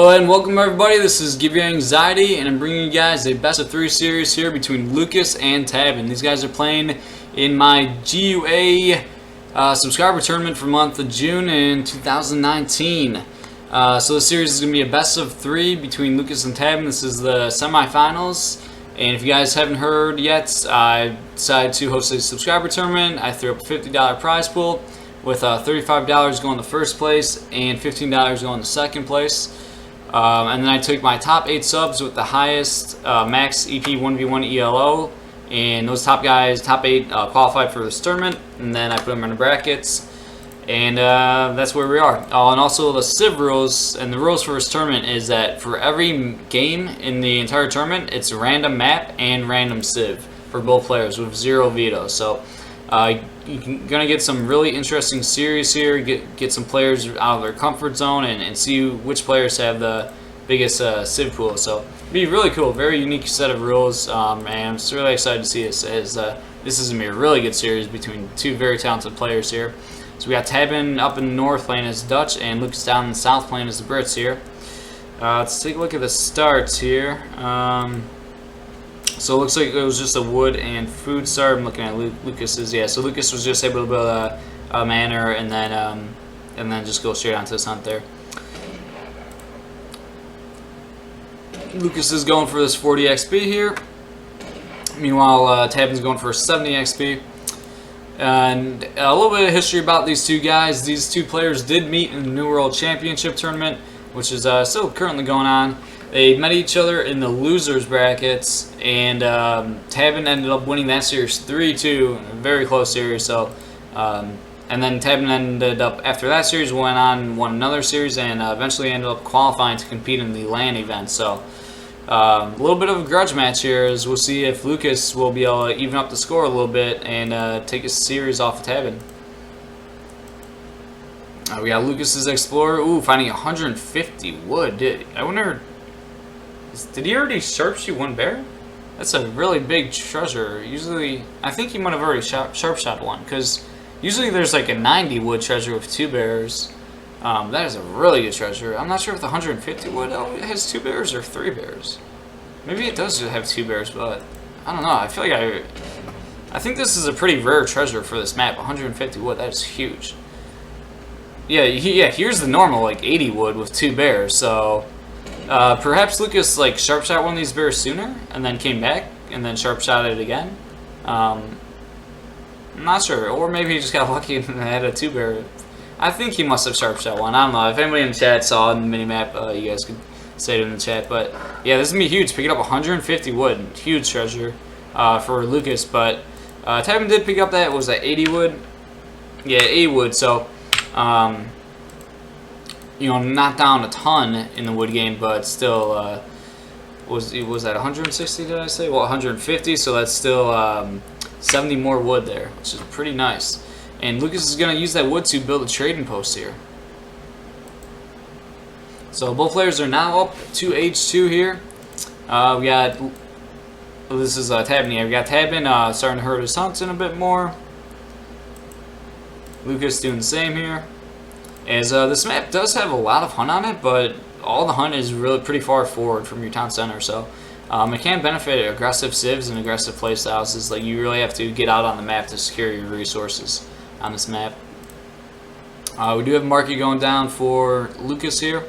Hello and welcome everybody, this is Give You Anxiety and I'm bringing you guys a best of 3 series here between Lucas and Tabben. These guys are playing in my GUA subscriber tournament for month of June in 2019. So this series is going to be a best of 3 between Lucas and Tabben. This is the semifinals, and if you guys haven't heard yet, I decided to host a subscriber tournament. I threw up a $50 prize pool with $35 going to first place and $15 going to second place. And then I took my top 8 subs with the highest max EP 1v1 ELO, and those top 8 qualified for this tournament, and then I put them in the brackets, and that's where we are. And also the civ rules, and the rules for this tournament is that for every game in the entire tournament, it's random map and random civ for both players with 0 vetoes. So you're gonna get some really interesting series here. Get some players out of their comfort zone and see which players have the biggest civ pool. So it'll be really cool, very unique set of rules, and I'm just really excited to see this. As this is gonna be a really good series between 2 very talented players here. So we got Tabben up in the north playing as Dutch, and Lucas down in the south playing as the Brits here. Let's take a look at the starts here. So it looks like it was just a wood and food start. I'm looking at Lucas's. Yeah, so Lucas was just able to build a manor and then just go straight onto this hunt there. Lucas is going for this 40 XP here. Meanwhile, Tabben's going for 70 XP. And a little bit of history about these two guys. These two players did meet in the New World Championship tournament, which is still currently going on. They met each other in the losers brackets, and Tabben ended up winning that series 3-2, a very close series. So, and then Tabben ended up, after that series, went on and won another series, and eventually ended up qualifying to compete in the LAN event. So, a little bit of a grudge match here, as we'll see if Lucas will be able to even up the score a little bit and take a series off of Tabben. We got Lucas's Explorer. Ooh, finding 150 wood. I wonder, did he already sharpshoot 1 bear? That's a really big treasure. Usually, I think he might have already sharpshot 1, because usually there's like a 90 wood treasure with 2 bears. That is a really good treasure. I'm not sure if the 150 wood has 2 bears or 3 bears. Maybe it does just have 2 bears, but I don't know. I feel like I think this is a pretty rare treasure for this map. 150 wood, that is huge. Yeah, here's the normal, like 80 wood with 2 bears. So perhaps Lucas like sharpshot 1 of these bears sooner and then came back and then sharpshot it again. I'm not sure, or maybe he just got lucky and had a 2 bear. I think he must have sharpshot 1. I don't know. If anybody in the chat saw it in the minimap, you guys could say it in the chat. But yeah, this is gonna be huge. Picking up 150 wood, huge treasure for Lucas. But Tabben did pick up that. Was that 80 wood? Yeah, 80 wood. So you know, not down a ton in the wood game, but still was that 160? Did I say? Well, 150. So that's still 70 more wood there, which is pretty nice. And Lucas is going to use that wood to build a trading post here. So both players are now up to H2 here. We got, this is Tabben here. We got Tabben starting to herd his hunts in a bit more. Lucas doing the same here. As this map does have a lot of hunt on it, but all the hunt is really pretty far forward from your town center. So it can benefit aggressive civs and aggressive playstyles. It's like you really have to get out on the map to secure your resources on this map. We do have a market going down for Lucas here.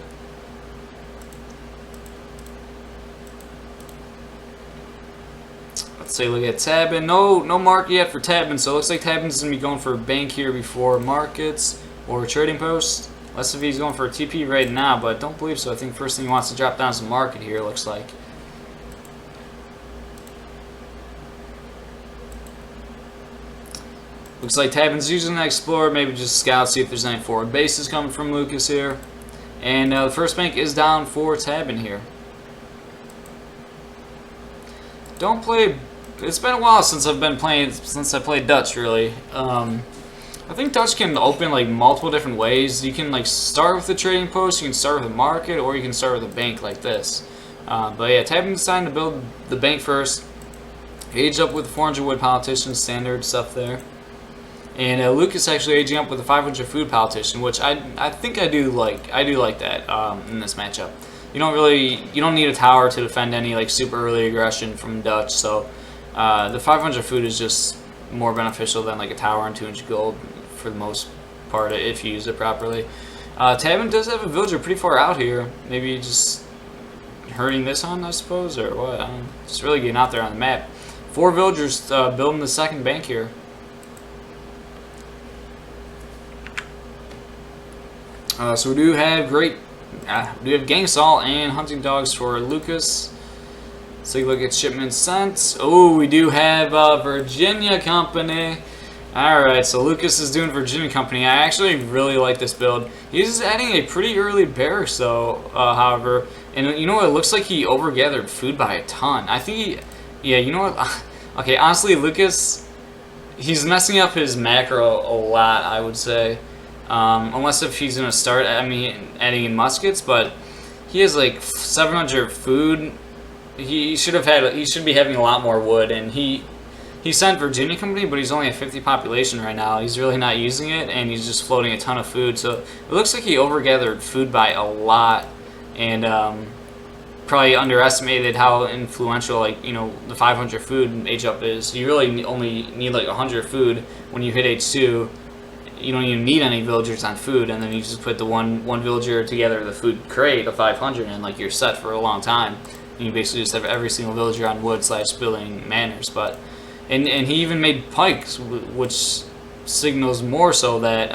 Let's take a look at Tabben. No market yet for Tabben, so it looks like Tabben's going to be going for a bank here before markets or a trading post. Unless if he's going for a TP right now, but I don't believe so. I think first thing he wants to drop down is a market here, it looks like. Looks like Tabben's using the Explorer, maybe just scout, see if there's any forward bases coming from Lucas here. And the first bank is down for Tabben here. Don't play. It's been a while since I played Dutch, really. I think Dutch can open like multiple different ways. You can like start with the trading post, you can start with a market, or you can start with a bank like this. But yeah, Tabben decided to build the bank first. Age up with the 400 wood politician, standard stuff there. And Lucas actually aging up with a 500 food politician, which I think I do like that in this matchup. you don't need a tower to defend any like super early aggression from Dutch. So the 500 food is just more beneficial than like a tower and 200 gold for the most part if you use it properly. Tabben does have a villager pretty far out here. Maybe just hurting this on, I suppose, or what? Just really getting out there on the map. 4 villagers building the second bank here. So we do have gang assault and hunting dogs for Lucas. Let's take a look at shipments sent. Oh, we do have Virginia Company. Alright, so Lucas is doing Virginia Company. I actually really like this build. He's adding a pretty early barracks though, however. And you know what, it looks like he overgathered food by a ton. I think yeah, you know what? Okay, honestly, Lucas, he's messing up his macro a lot, I would say. Unless if he's going to start, adding in muskets, but he has like 700 food. He should be having a lot more wood, and he sent Virginia Company, but he's only at 50 population right now. He's really not using it, and he's just floating a ton of food. So it looks like he overgathered food by a lot, and probably underestimated how influential, like, you know, the 500 food age up is. You really only need like 100 food when you hit H2. You don't even need any villagers on food, and then you just put the one villager together the food crate of 500, and like you're set for a long time. And you basically just have every single villager on wood / building manors. But and he even made pikes, which signals more so that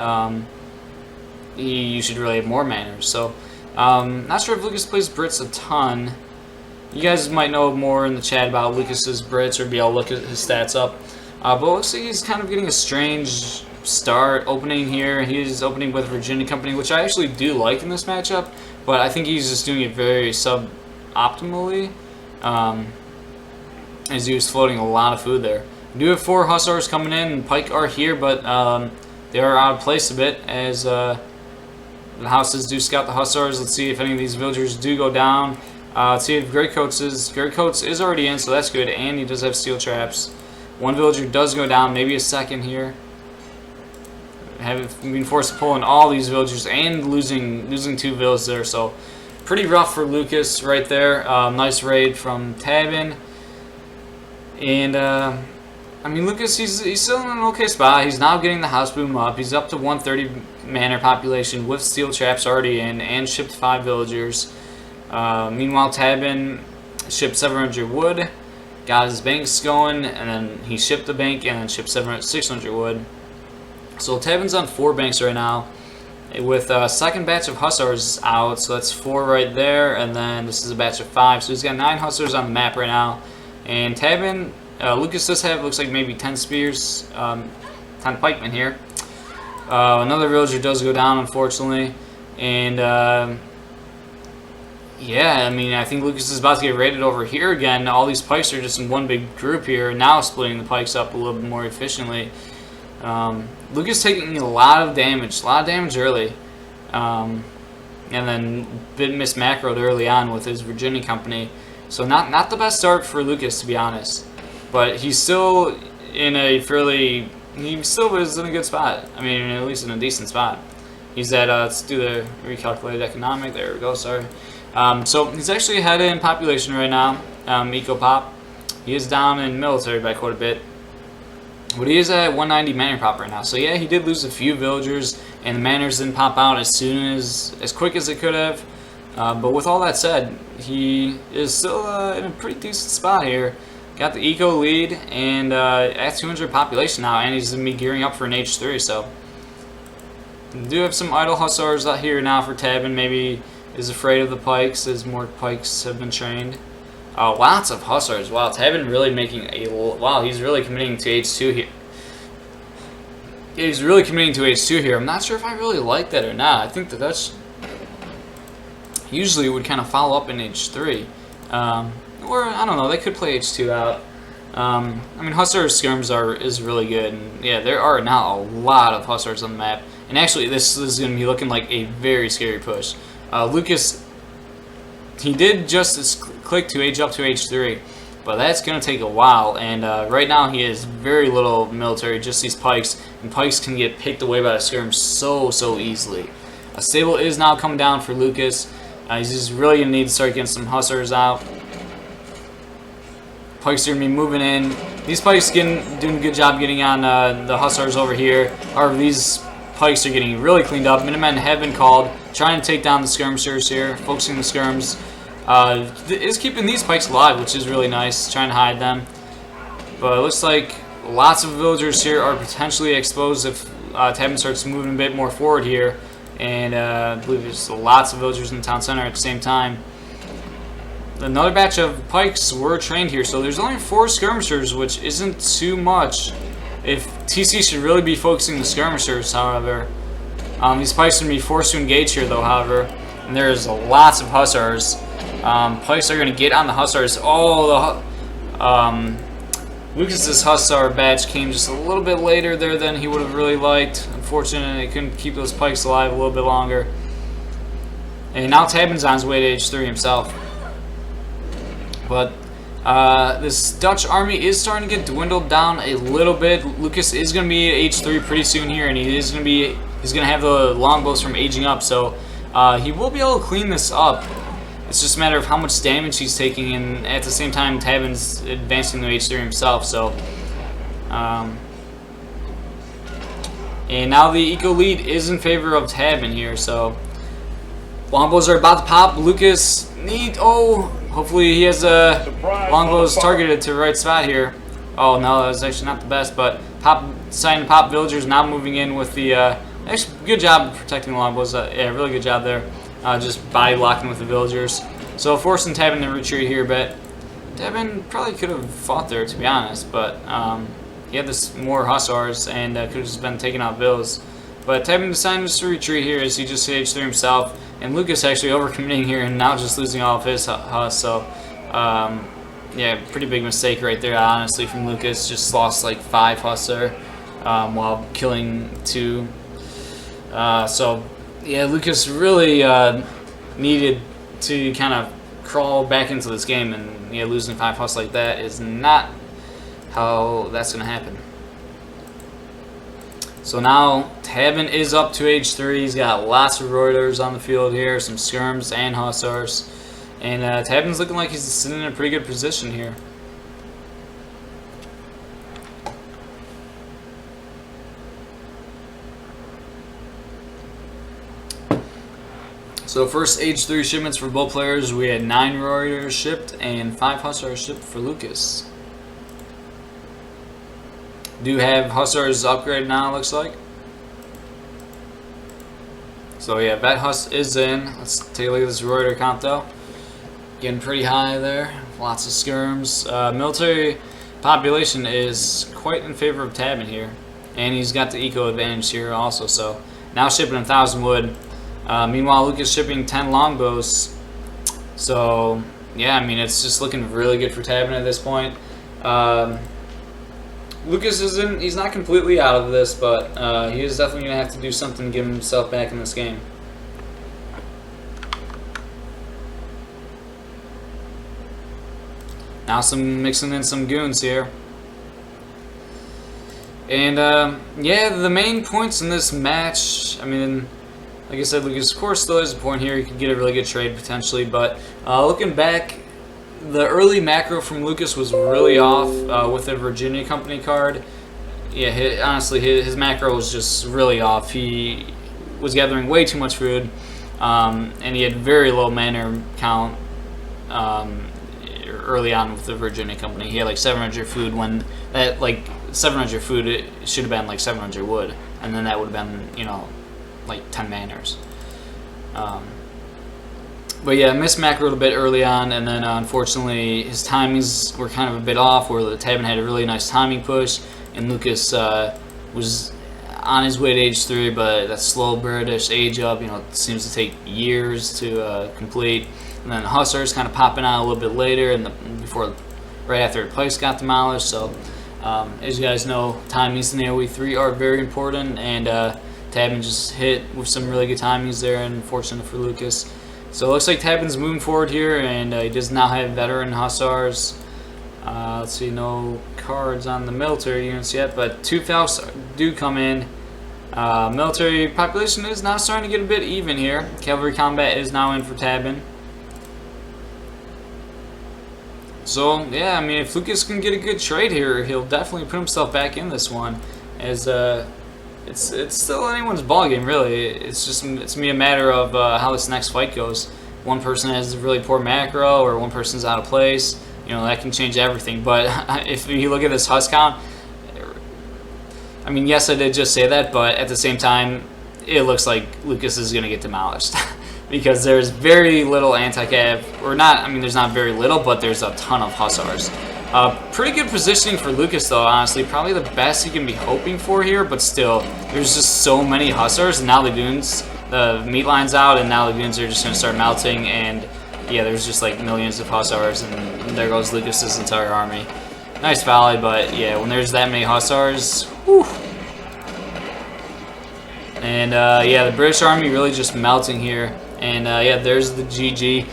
you should really have more manors. So not sure if Lucas plays Brits a ton. You guys might know more in the chat about Lucas's Brits, or be able to look at his stats up. But it looks like he's kind of getting a strange start opening here. He's opening with Virginia Company, which I actually do like in this matchup, but I think he's just doing it very suboptimally, as he was floating a lot of food there. We do have 4 hussars coming in, and pike are here, but they are out of place a bit as the houses do scout the hussars. Let's see if any of these villagers do go down. Let's see if Greycoats is already in, so that's good, and he does have steel traps. 1 villager does go down, maybe a second here. Have been forced to pull in all these villagers and losing 2 villas there, so pretty rough for Lucas right there. Nice raid from Tabben, and Lucas, he's still in an okay spot. He's now getting the house boom up. He's up to 130 manor population with steel traps already in, and shipped 5 villagers. Meanwhile, Tabben shipped 700 wood, got his banks going, and then he shipped the bank and then shipped 600 wood. So Tabben's on 4 banks right now, with a second batch of hussars out, so that's 4 right there, and then this is a batch of 5, so he's got 9 hussars on the map right now. And Tabben, Lucas does have, looks like maybe 10 spears, 10 pikemen here. Another villager does go down, unfortunately, and yeah, I think Lucas is about to get raided over here again. All these pikes are just in one big group here, now splitting the pikes up a little bit more efficiently. Lucas taking a lot of damage early, and then a bit mismacroed early on with his Virginia Company. So not the best start for Lucas, to be honest, but he's still in a he still is in a good spot. At least in a decent spot. He's at let's do the recalculated economic. There we go. Sorry. So he's actually ahead in population right now. Eco pop. He is down in military by quite a bit. But he is at 190 manor pop right now. So yeah, he did lose a few villagers, and the manors didn't pop out as quick as it could have. But with all that said, he is still in a pretty decent spot here. Got the eco lead, and at 200 population now, and he's going to be gearing up for an H3. So we do have some idle hussars out here now for Tabben. Maybe is afraid of the pikes as more pikes have been trained. Lots of hussars. Wow, Tabben really making wow, he's really committing to H2 here. He's really committing to H2 here. I'm not sure if I really like that or not. I think the Dutch usually would kind of follow up in H3. Or, I don't know, they could play H2 out. Hussar skirms is really good. And yeah, there are now a lot of hussars on the map. And actually, this is going to be looking like a very scary push. Lucas, he did just click to age up to H3, but that's going to take a while, and right now he has very little military, just these pikes, and pikes can get picked away by the skirms so easily. A stable is now coming down for Lucas. He's just really going to need to start getting some hussars out. Pikes are going to be moving in. These pikes doing a good job getting on the hussars over here. However, these pikes are getting really cleaned up. Minutemen have been called, trying to take down the skirmishers here, focusing the skirms. Is keeping these pikes alive, which is really nice, trying to hide them. But it looks like lots of villagers here are potentially exposed if Tabben starts moving a bit more forward here. And I believe there's lots of villagers in the town center at the same time. Another batch of pikes were trained here, so there's only 4 skirmishers, which isn't too much. If TC should really be focusing the skirmishers, however. These pikes are going to be forced to engage here, though, however. And there's lots of hussars. Pikes are going to get on the hussars. Oh, Lucas's hussar batch came just a little bit later there than he would have really liked. Unfortunately, he couldn't keep those pikes alive a little bit longer. And now Tabben's on his way to Age 3 himself. But this Dutch army is starting to get dwindled down a little bit. Lucas is going to be at Age 3 pretty soon here, and he's going to have the longbows from aging up, so he will be able to clean this up. It's just a matter of how much damage he's taking, and at the same time, Tabben's advancing to H3 himself. So, and now the eco lead is in favor of Tabben here. So, longbows are about to pop. Lucas hopefully he has longbows targeted to the right spot here. Oh no, that was actually not the best, but deciding to pop villagers now moving in with the actually good job protecting the longbows. Yeah, really good job there. Just body locking with the villagers. So forcing Tabben to retreat here, but Tabben probably could have fought there, to be honest, but he had this more hussars and could have just been taking out vills. But Tabben decided to retreat here as he just hit H3 himself, and Lucas actually overcommitting here and now just losing all of his huss. So yeah, pretty big mistake right there, honestly, from Lucas. Just lost like 5 hussar while killing 2. So yeah, Lucas really needed to kind of crawl back into this game, and yeah, losing 5 huss like that is not how that's going to happen. So now Tabben is up to Age 3. He's got lots of Reuters on the field here, some skirms and hussars, and Tabben's looking like he's sitting in a pretty good position here. So first Age 3 shipments for both players, we had 9 Reuters shipped and 5 hussars shipped for Lucas. Do have hussars upgraded now, it looks like. So yeah, vet huss is in. Let's take a look at this Reuter count though. Getting pretty high there. Lots of skirms. Military population is quite in favor of Tabben here. And he's got the eco advantage here also. So now shipping 1,000 wood. Meanwhile, Lucas shipping 10 longbows. So yeah, I mean, it's just looking really good for Tabben at this point. Lucas he's not completely out of this, but he is definitely going to have to do something to get himself back in this game. Now mixing in some goons here. And yeah, the main points in this match, I mean, like I said, Lucas, of course, still has a point here. He could get a really good trade potentially, but looking back, the early macro from Lucas was really off with the Virginia Company card. Yeah, honestly, his macro was just really off. He was gathering way too much food, and he had very low manor count early on with the Virginia Company. He had like 700 food when that 700 food, it should have been like 700 wood, and then that would have been, you know, like 10 manors. But yeah, missed macro a bit early on, and then unfortunately his timings were kind of a bit off, where the Tabben had a really nice timing push, and Lucas was on his way to Age 3, but that slow British age up, you know, it seems to take years to complete. And then Hussars kind of popping out a little bit later, and right after the place got demolished. So as you guys know, timings in the AoE 3 are very important, and Tabben just hit with some really good timings there, and unfortunate for Lucas. So it looks like Tabben's moving forward here, and he does now have veteran hussars. Let's see, no cards on the military units yet, but 2 Faust do come in. Military population is now starting to get a bit even here. Cavalry combat is now in for Tabben. So, yeah, I mean, if Lucas can get a good trade here, he'll definitely put himself back in this one. As it's still anyone's ballgame, really. It's me a matter of how this next fight goes. One person has a really poor macro, or one person's out of place. You know, that can change everything. But if you look at this Hus count, I mean, yes, I did just say that, but at the same time, it looks like Lucas is going to get demolished. Because there's very little anti-cav, or not, I mean, there's not very little, but there's a ton of Hussars. Pretty good positioning for Lucas, though, honestly. Probably the best you can be hoping for here, but still, there's just so many Hussars, and now the goons, the meat line's out, and now the goons are just going to start melting, and yeah, there's just like millions of Hussars, and there goes Lucas's entire army. Nice volley, but yeah, when there's that many Hussars, whew. And yeah, the British army really just melting here. And yeah, there's the GG.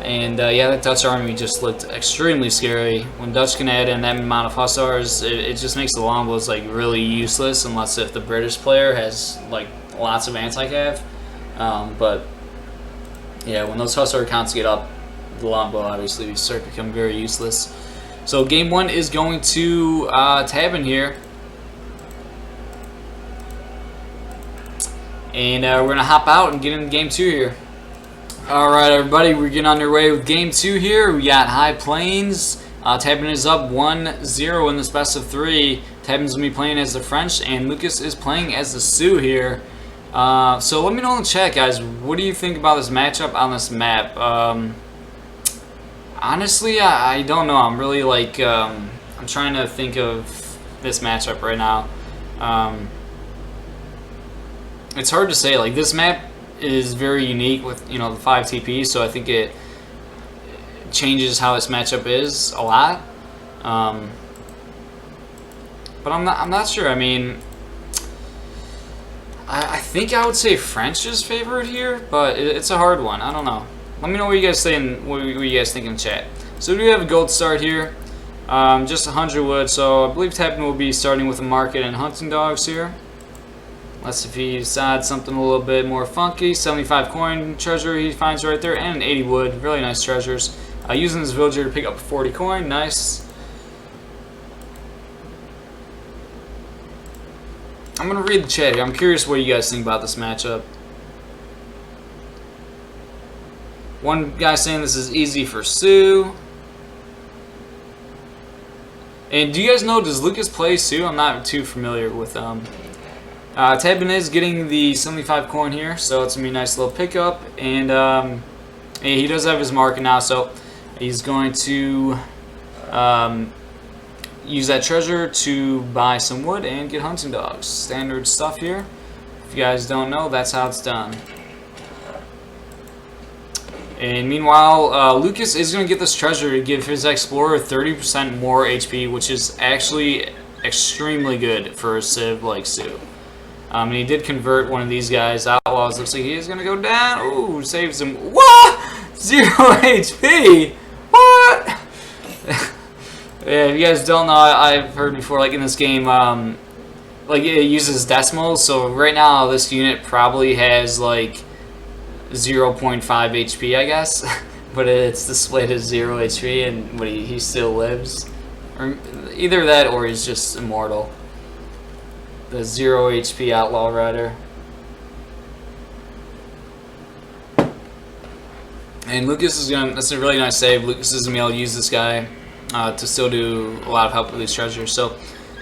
And yeah, the Dutch army just looked extremely scary. When Dutch can add in that amount of Hussars, it just makes the longbows like really useless, unless if the British player has like lots of anti-cav. But yeah, when those Hussar counts get up, the longbow obviously start to become very useless. So game one is going to Tabben here. And we're going to hop out and get into game two here. Alright, everybody, we're getting underway with game two here. We got High Plains. Tabben is up 1-0 in this best of three. Tabben's going to be playing as the French, and Lucas is playing as the Sioux here. So let me know in the chat, guys. What do you think about this matchup on this map? Honestly, I don't know. I'm really like, I'm trying to think of this matchup right now. It's hard to say. Like, this map is very unique with, you know, the 5 TP, so I think it changes how this matchup is a lot. But I'm not sure. I mean, I think I would say French is favored here, but it's a hard one. I don't know. Let me know what you guys saying. What you guys think in the chat. So we have a gold start here, just 100 wood. So I believe Tabben will be starting with a market and hunting dogs here. Unless if he decides something a little bit more funky. 75 coin treasure he finds right there, and an 80 wood. Really nice treasures. Using this villager to pick up 40 coin. Nice. I'm going to read the chat here. I'm curious what you guys think about this matchup. One guy saying this is easy for Sioux. And do you guys know, does Lucas play Sioux? I'm not too familiar with Tabben is getting the 75 coin here, so it's going to be a nice little pickup. And he does have his market now, so he's going to use that treasure to buy some wood and get hunting dogs. Standard stuff here. If you guys don't know, that's how it's done. And meanwhile, Lucas is going to get this treasure to give his explorer 30% more HP, which is actually extremely good for a civ like Sioux. And he did convert one of these guys, Outlaws. Looks like he is going to go down. Ooh, saves him. What? 0 HP? What? Yeah, if you guys don't know, I've heard before, like in this game, like it uses decimals. So right now, this unit probably has like 0.5 HP, I guess. But it's displayed as 0 HP, and but he still lives. Or either that, or he's just immortal. The 0 HP Outlaw Rider. And Lucas is gonna, that's a really nice save. Lucas is gonna be able to use this guy to still do a lot of help with these treasures. So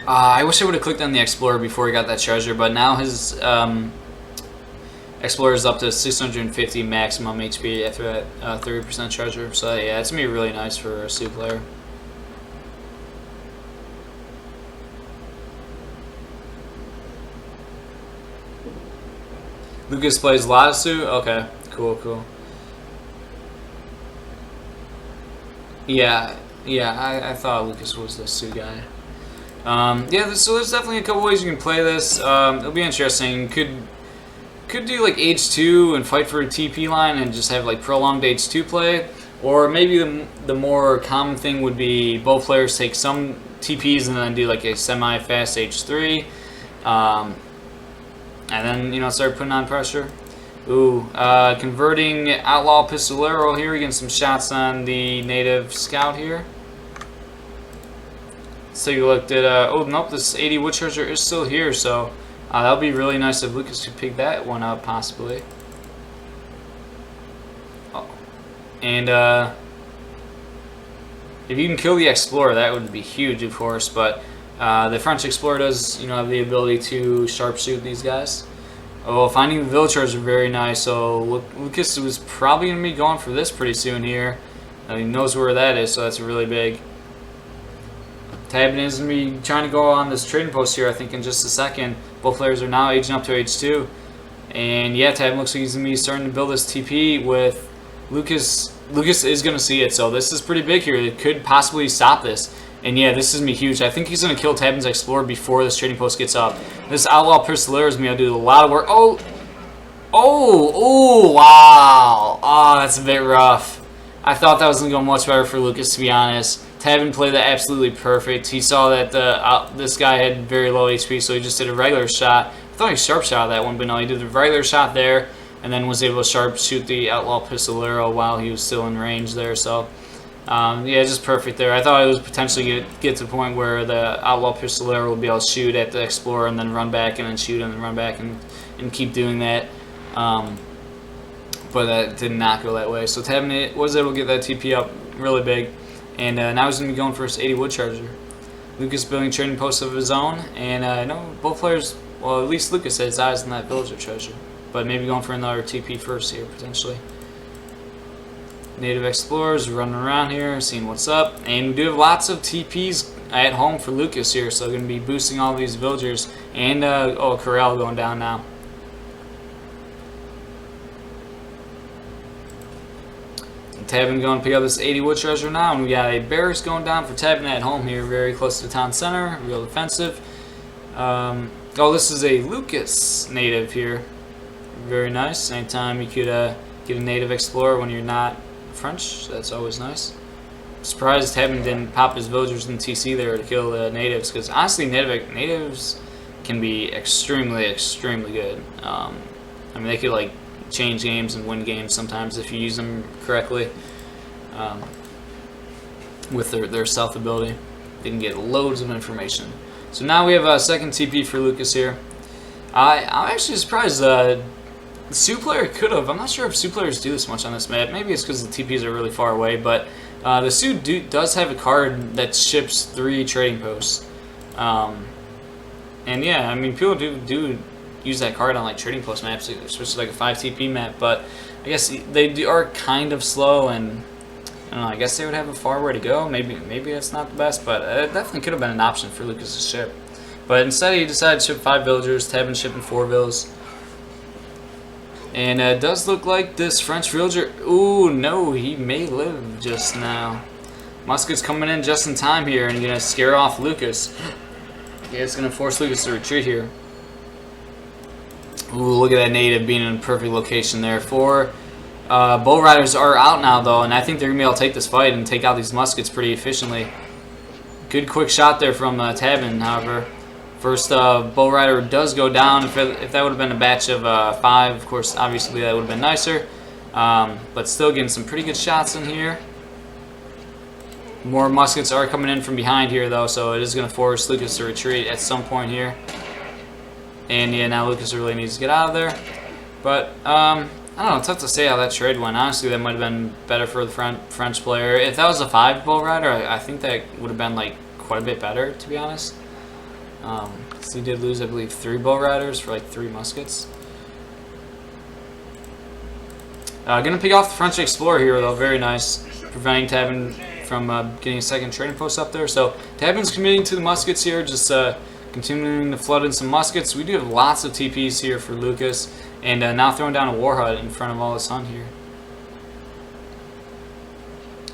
I wish I would have clicked on the Explorer before he got that treasure, but now his Explorer is up to 650 maximum HP after that 30% treasure. So yeah, it's gonna be really nice for a Sioux player. Lucas plays a lot of Sioux? Okay, cool, cool. Yeah, I thought Lucas was the Sioux guy. Yeah, so there's definitely a couple ways you can play this. It'll be interesting. Could do like H2 and fight for a TP line and just have like prolonged H2 play. Or maybe the more common thing would be both players take some TPs and then do like a semi-fast H3. And then, you know, start putting on pressure. Ooh, converting Outlaw Pistolero here. Getting some shots on the native scout here. Let's take a look at, oh, nope, this 80 wood treasure is still here, so that'll be really nice if Lucas could pick that one up, possibly. Oh. And, if you can kill the Explorer, that would be huge, of course, but the French Explorer does, you know, have the ability to sharpshoot these guys. Oh, finding the villagers are very nice, so Lucas was probably going to be going for this pretty soon here. He knows where that is, so that's really big. Tabben is going to be trying to go on this trading post here, I think, in just a second. Both players are now aging up to age 2. And yeah, Tabben looks like he's going to be starting to build this TP with Lucas. Lucas is going to see it, so this is pretty big here. It could possibly stop this. And yeah, this is going to be huge. I think he's going to kill Tabben's Explorer before this trading post gets up. This Outlaw Pistolero is going to do a lot of work. Oh! Oh! Oh! Wow! Oh, that's a bit rough. I thought that was going to go much better for Lucas, to be honest. Tabben played that absolutely perfect. He saw that this guy had very low HP, so he just did a regular shot. I thought he sharp shot that one, but no, he did a regular shot there, and then was able to sharp shoot the Outlaw Pistolero while he was still in range there. So, yeah, just perfect there. I thought it would potentially get to the point where the Outlaw Pistolero would be able to shoot at the Explorer and then run back and then shoot and then run back and keep doing that. But that did not go that way. So Tabben was able to get that TP up really big. And now he's going to be going for his 80 wood charger. Lucas building trading posts of his own. And I know both players, well, at least Lucas has his eyes on that villager treasure. But maybe going for another TP first here, potentially. Native explorers running around here, seeing what's up. And we do have lots of TPs at home for Lucas here. So going to be boosting all these villagers. And, oh, corral going down now. Tabben going to pick up this 80 wood treasure now, and we got a barracks going down for Tabben at home here, very close to the town center, real defensive. Oh, this is a Lucas native here, very nice. Anytime you could get a native explorer when you're not French, that's always nice. I'm surprised Tabben didn't pop his villagers in TC there to kill the natives, because honestly, natives can be extremely, extremely good. I mean, they could like change games and win games sometimes if you use them correctly. With their stealth ability, they can get loads of information. So now we have a second TP for Lucas here. I'm actually surprised the Sioux player could have. I'm not sure if Sioux players do this much on this map. Maybe it's because the TPs are really far away, but the Sioux does have a card that ships 3 trading posts. And yeah, I mean, people do use that card on like trading post maps, especially like a 5 TP map, but I guess they are kind of slow, and I don't know, I guess they would have a far way to go. Maybe that's not the best, but it definitely could have been an option for Lucas to ship. But instead he decided to ship 5 villagers, Tabben shipping 4 vills. And it does look like this French villager, ooh, no, he may live just now. Musket's coming in just in time here and gonna scare off Lucas. Yeah, it's gonna force Lucas to retreat here. Ooh, look at that native being in a perfect location there. 4 bull riders are out now, though, and I think they're going to be able to take this fight and take out these muskets pretty efficiently. Good quick shot there from Tabben, however. First bull rider does go down. If that would have been a batch of 5, of course, obviously that would have been nicer. But still getting some pretty good shots in here. More muskets are coming in from behind here, though, so it is going to force Lucas to retreat at some point here. And yeah, now Lucas really needs to get out of there. But, I don't know, tough to say how that trade went. Honestly, that might have been better for the French player. If that was a 5 bull rider, I think that would have been like quite a bit better, to be honest. So he did lose, I believe, 3 bull riders for like 3 muskets. Gonna pick off the French Explorer here, though. Very nice. Preventing Tabben from getting a second trading post up there. So Tabben's committing to the muskets here, just continuing to flood in some muskets. We do have lots of TPs here for Lucas. And now throwing down a war hut in front of all the sun here.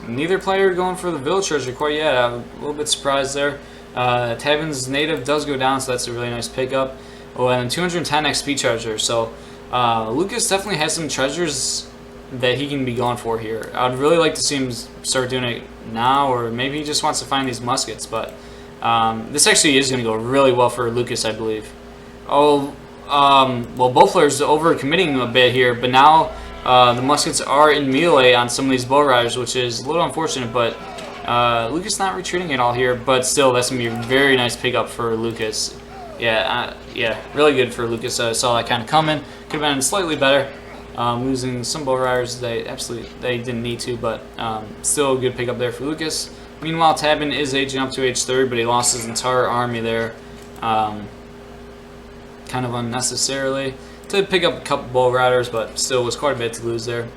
Neither player going for the village treasure quite yet. I'm a little bit surprised there. Tabben's native does go down, so that's a really nice pickup. Oh, and 210 XP treasure. So Lucas definitely has some treasures that he can be going for here. I would really like to see him start doing it now, or maybe he just wants to find these muskets. But this actually is going to go really well for Lucas, I believe. Oh, well, both players are overcommitting a bit here, but now the muskets are in melee on some of these bow riders, which is a little unfortunate, but Lucas not retreating at all here, but still, that's going to be a very nice pickup for Lucas. Yeah, really good for Lucas. I saw that kind of coming. Could have been slightly better. Losing some bow riders they didn't need to, but still a good pickup there for Lucas. Meanwhile, Tabben is aging up to age 3, but he lost his entire army there, kind of unnecessarily. Did pick up a couple bow riders, but still was quite a bit to lose there.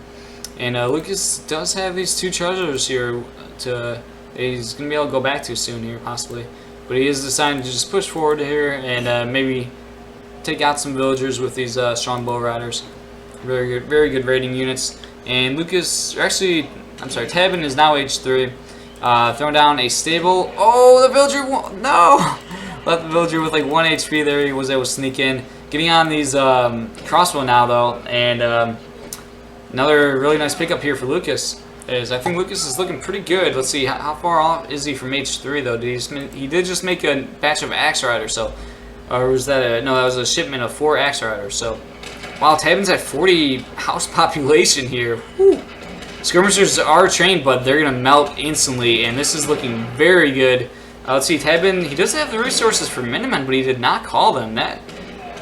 And Lucas does have these 2 treasures here he's going to be able to go back to soon here, possibly. But he is deciding to just push forward here and maybe take out some villagers with these strong bow riders. Very good raiding units. And Lucas, actually, I'm sorry, Tabben is now age 3. Throwing down a stable. Oh, the villager, no! Left the villager with like 1 HP there. He was able to sneak in. Getting on these crossbow now, though. And another really nice pickup here for Lucas. I think Lucas is looking pretty good. Let's see, how far off is he from H3 though? He did just make a batch of axe riders, so, or was that no? That was a shipment of 4 axe riders. So, wow, Tabben's at 40 house population here. Whew. Skirmishers are trained, but they're gonna melt instantly, and this is looking very good. Let's see, Tabben, he does have the resources for Minutemen, but he did not call them. That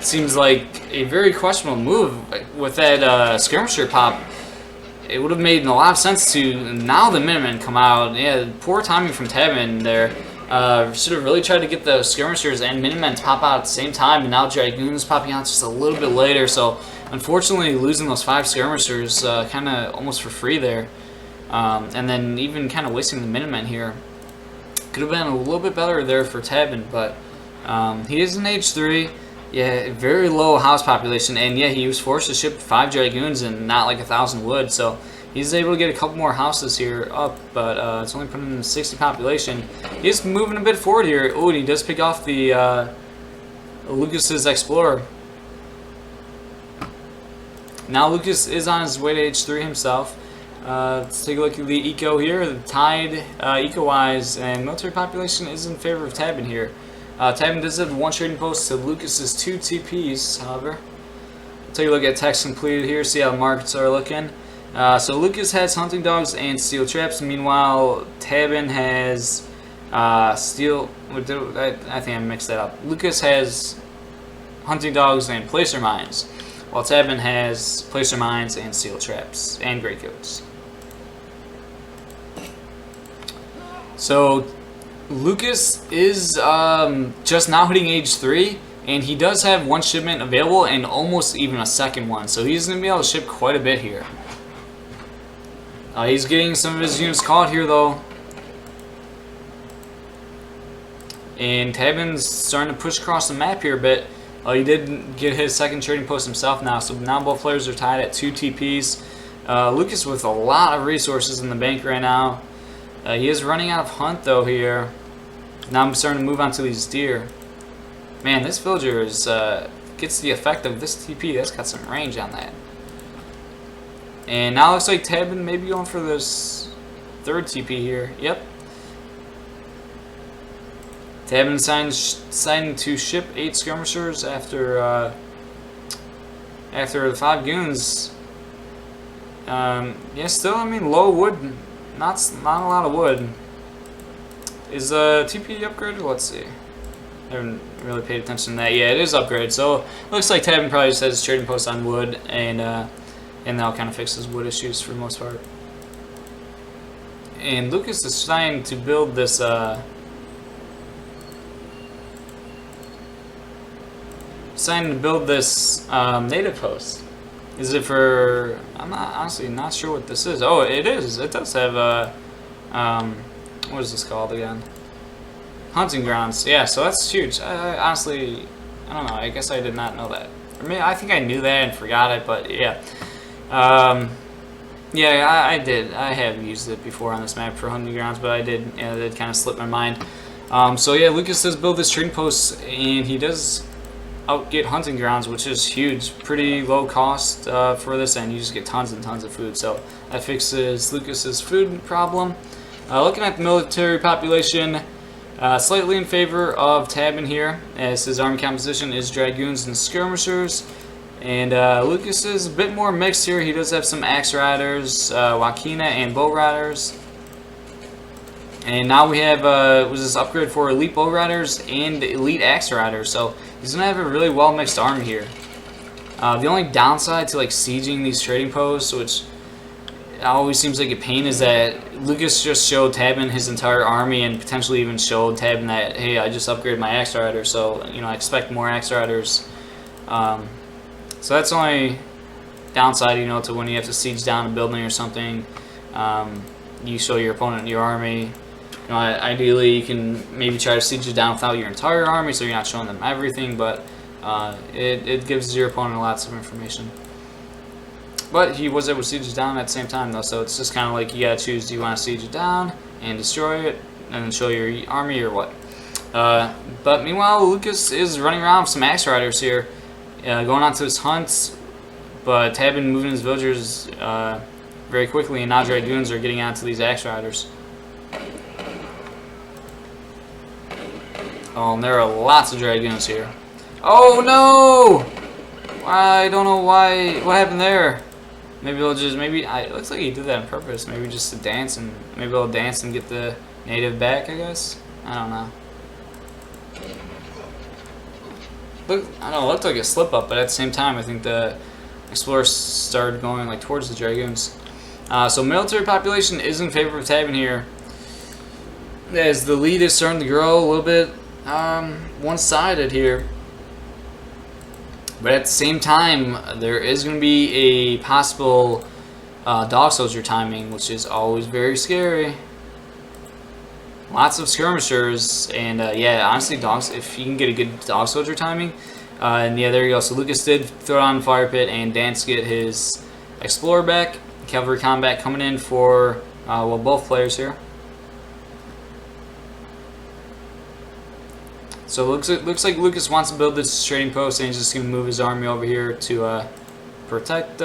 seems like a very questionable move with that skirmisher pop. It would have made a lot of sense to now the Minutemen come out. Yeah, poor timing from Tabben there. Should have really tried to get the skirmishers and Minutemen to pop out at the same time, and now Dragoons popping out just a little bit later. So unfortunately, losing those 5 skirmishers kind of almost for free there, and then even kind of wasting the Minutemen here. Could have been a little bit better there for Tabben, but he is in age 3. Yeah, very low house population, and yeah, he was forced to ship 5 Dragoons and not like 1,000 wood, so he's able to get a couple more houses here up, but it's only putting him in 60 population. He's moving a bit forward here. Oh, and he does pick off the Lucas's Explorer. Now Lucas is on his way to age 3 himself. Let's take a look at the eco here. The tide, eco-wise, and military population is in favor of Tabben here. Tabben does have 1 trading post to Lucas's 2 TPs, however. We'll take a look at text completed here, see how the markets are looking. So Lucas has hunting dogs and steel traps. Meanwhile, Tabben has steel. I think I mixed that up. Lucas has hunting dogs and placer mines, while Tabben has placer mines and steel traps and greatcoats. So Lucas is just now hitting age 3, and he does have 1 shipment available and almost even a second one. So he's going to be able to ship quite a bit here. He's getting some of his units caught here, though. And Tabben's starting to push across the map here a bit. He did get his 2nd trading post himself now, so now both players are tied at 2 TPs. Lucas with a lot of resources in the bank right now. He is running out of hunt, though, here. Now I'm starting to move on to these deer. Man, this villager is, gets the effect of this TP. That's got some range on that. And now it looks like Tabben may be going for this 3rd TP here. Yep. Tabben deciding to ship 8 skirmishers after the 5 goons. Yeah, still, I mean, low wood. Not a lot of wood. Is TP upgraded? Let's see. I haven't really paid attention to that. Yeah, it is upgraded. So looks like Tabben probably just has his trading post on wood, and that'll kind of fix his wood issues for the most part. And Lucas is trying to build this. Deciding to build this native post. Is it for? I'm not honestly not sure what this is. Oh, it is. It does have what is this called again? Hunting grounds. Yeah, so that's huge. Honestly, I don't know. I guess I did not know that. Or maybe I think I knew that and forgot it. But yeah, yeah, I did. I have used it before on this map for hunting grounds, but I did. Yeah, it kind of slipped my mind. So yeah, Lucas does build this trading post, and he does outget hunting grounds, which is huge. Pretty low cost for this, and you just get tons and tons of food. So that fixes Lucas's food problem. Looking at the military population, Slightly in favor of Tabben here, as his army composition is dragoons and skirmishers. And Lucas is a bit more mixed here. He does have some axe riders, Wakina, and bow riders. And now we have was this upgrade for elite bow riders and elite axe riders. So he's gonna have a really well mixed army here. The only downside to like sieging these trading posts, which always seems like a pain, is that Lucas just showed Tabben his entire army and potentially even showed Tabben that, hey, I just upgraded my axe rider, so you know I expect more axe riders. So that's the only downside, you know, to when you have to siege down a building or something. You show your opponent your army. You know, ideally you can maybe try to siege it down without your entire army, so you're not showing them everything, but it gives your opponent lots of information. But he was able to siege it down at the same time, though, so it's just kind of like you gotta choose: do you want to siege it down and destroy it, and then show your army, or what? But meanwhile, Lucas is running around with some axe riders here, going on to his hunts. But Tabben moving his villagers very quickly, and now dragoons are getting onto these axe riders. Oh, and there are lots of dragoons here. Oh no! I don't know why. What happened there? Maybe they'll just, it looks like he did that on purpose. Maybe just to dance, and maybe they'll dance and get the native back, I guess. I don't know. I don't know, it looked like a slip up, but at the same time, I think the explorers started going like towards the dragoons. So military population is in favor of Tabben here, as the lead is starting to grow a little bit one-sided here. But at the same time, there is going to be a possible dog soldier timing, which is always very scary. Lots of skirmishers, and yeah, honestly, dogs. If you can get a good dog soldier timing, and yeah, there you go. So Lucas did throw on fire pit, and Dance get his explorer back. Cavalry combat coming in for well, both players here. So it looks like Lucas wants to build this trading post, and he's just going to move his army over here to protect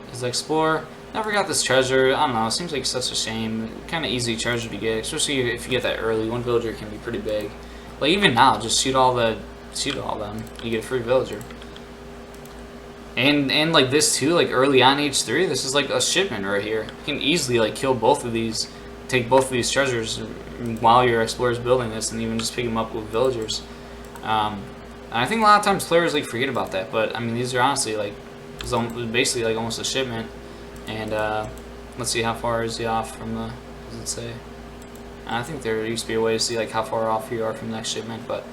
his explorer. Never got this treasure. I don't know. It seems like such a shame. Kind of easy treasure to get, especially if you get that early. One villager can be pretty big. Like even now, just shoot all them. You get a free villager. And like this too, like early on H3, this is like a shipment right here. You can easily like kill both of these, take both of these treasures while your explorer is building this, and even just pick them up with villagers. I think a lot of times players like forget about that, but I mean these are honestly like basically like almost a shipment. And let's see, how far is he off from the, what does it say? I think there used to be a way to see like how far off you are from the next shipment, but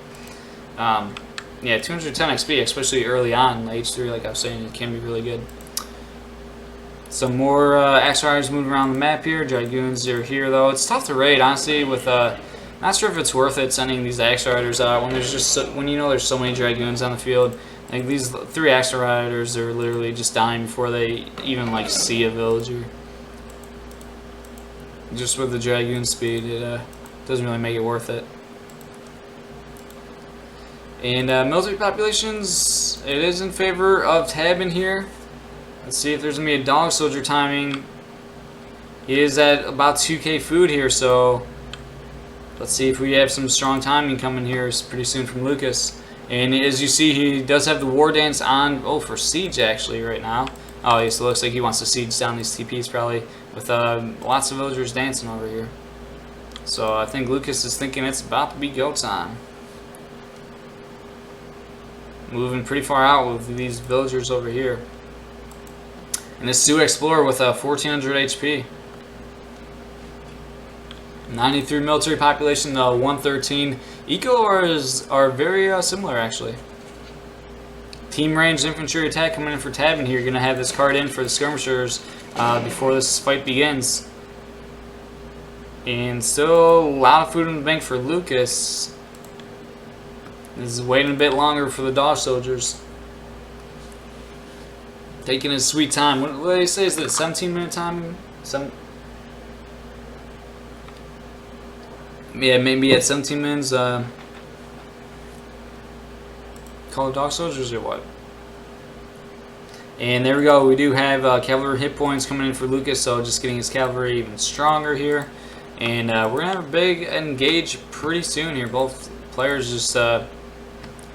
yeah, 210 XP, especially early on H3, like I was saying, it can be really good. Some more axe riders moving around the map here. Dragoons are here though. It's tough to raid, honestly. With not sure if it's worth it sending these axe riders out when there's just when you know there's so many dragoons on the field. Like these 3 axe riders are literally just dying before they even like see a villager. Just with the dragoon speed, it doesn't really make it worth it. And military populations, it is in favor of Tabben here. Let's see if there's going to be a dog soldier timing. He is at about 2k food here, so let's see if we have some strong timing coming here pretty soon from Lucas. And as you see, he does have the war dance on, for siege actually right now. Oh, yes, so it looks like he wants to siege down these TPs probably, with lots of villagers dancing over here. So I think Lucas is thinking it's about to be go time. Moving pretty far out with these villagers over here. And this Sioux Explorer with 1400 HP. 93 military population, 113. Eco are very similar actually. Team ranged infantry attack coming in for Tabben here. You're going to have this card in for the skirmishers before this fight begins. And still a lot of food in the bank for Lucas. This is waiting a bit longer for the dog soldiers. Taking his sweet time. What do they say? Is it a 17-minute time? Yeah, maybe at 17 minutes. Call the dog soldiers or what? And there we go. We do have cavalry hit points coming in for Lucas, so just getting his cavalry even stronger here. And we're going to have a big engage pretty soon here. Both players just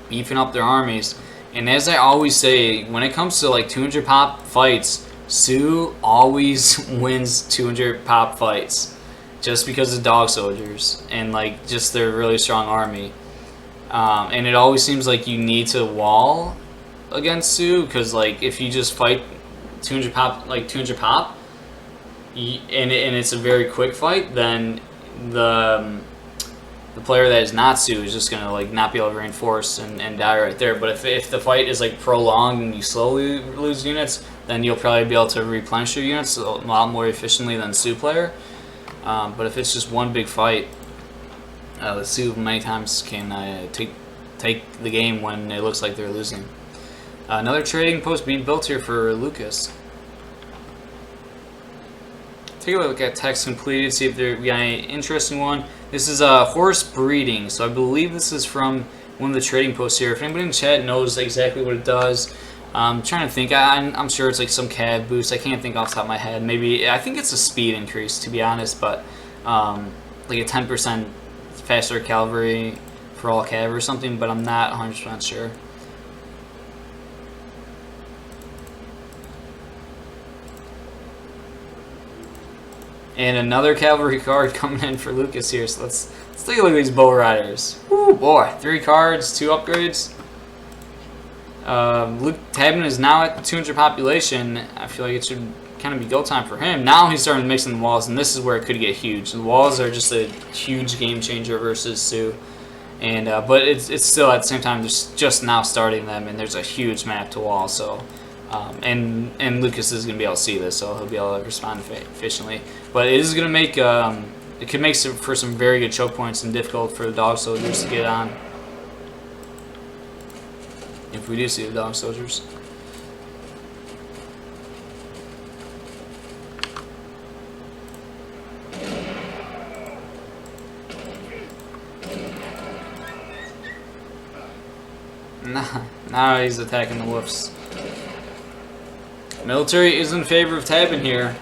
beefing up their armies. And as I always say, when it comes to like 200 pop fights, Sioux always wins 200 pop fights. Just because of dog soldiers and like just their really strong army. And it always seems like you need to wall against Sioux, because like if you just fight 200 pop, and it's a very quick fight, then the player that is not Sioux is just gonna like not be able to reinforce and die right there. But if the fight is like prolonged and you slowly lose units, then you'll probably be able to replenish your units a lot more efficiently than Sioux player. But if it's just one big fight, the Sioux many times can take the game when it looks like they're losing. Another trading post being built here for Lucas. Take a look at text completed, see if we got any interesting one. This is horse breeding, so I believe this is from one of the trading posts here. If anybody in the chat knows exactly what it does, I'm trying to think. I'm sure it's like some cav boost. I can't think off the top of my head. Maybe I think it's a speed increase, to be honest, but like a 10% faster cavalry for all cav or something. But I'm not 100% sure. And another cavalry card coming in for Lucas here. So let's take a look at these bow riders. Woo boy, 3 cards, 2 upgrades. Tabben is now at 200 population. I feel like it should kind of be go time for him. Now he's starting to mix in the walls, and this is where it could get huge. The walls are just a huge game changer versus Sioux, and but it's still at the same time just now starting them, and there's a huge map to wall. So and Lucas is gonna be able to see this, so he'll be able to respond efficiently. But it is gonna make it could make for some very good choke points and difficult for the dog soldiers to get on. If we do see the dog soldiers. Now he's attacking the wolves. Military is in favor of Tabben here.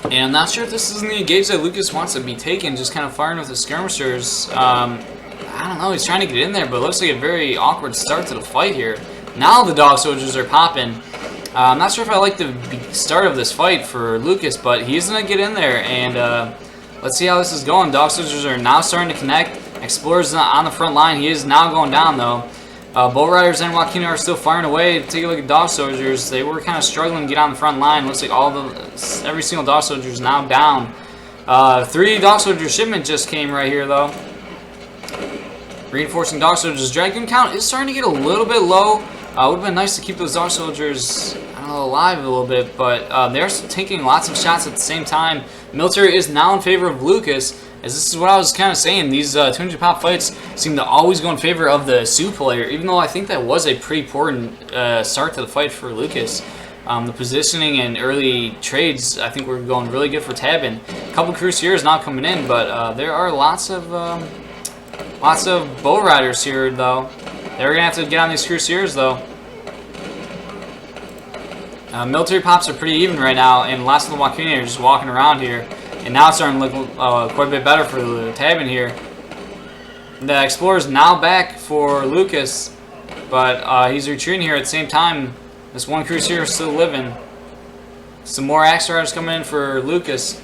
And I'm not sure if this is in the engage that Lucas wants to be taken, just kind of firing with the skirmishers. I don't know, he's trying to get in there, but it looks like a very awkward start to the fight here. Now the dog soldiers are popping. I'm not sure if I like the start of this fight for Lucas, but he's going to get in there, and let's see how this is going. Dog soldiers are now starting to connect. Explorer's on the front line. He is now going down, though. Bow Riders and Joaquin are still firing away. Take a look at dog soldiers. They were kind of struggling to get on the front line. Looks like every single dog soldier is now down. 3 dog soldier shipment just came right here, though. Reinforcing dog soldiers. Dragoon count is starting to get a little bit low. Would have been nice to keep those dog soldiers, I don't know, alive a little bit, but they're taking lots of shots at the same time. Military is now in favor of Lucas, as this is what I was kind of saying. These 200 pop fights seem to always go in favor of the Sioux player, even though I think that was a pretty important start to the fight for Lucas. The positioning and early trades, I think, were going really good for Tabben. A couple Crusaders now coming in, but there are lots of bow riders here, though. They're gonna have to get on these Crusaders, though. Military pops are pretty even right now, and lots of the Joaquin are just walking around here. And now it's starting to look quite a bit better for the Tabben here. The Explorer's now back for Lucas, but he's retreating here at the same time. This one Crusader is still living. Some more Axe Riders coming in for Lucas.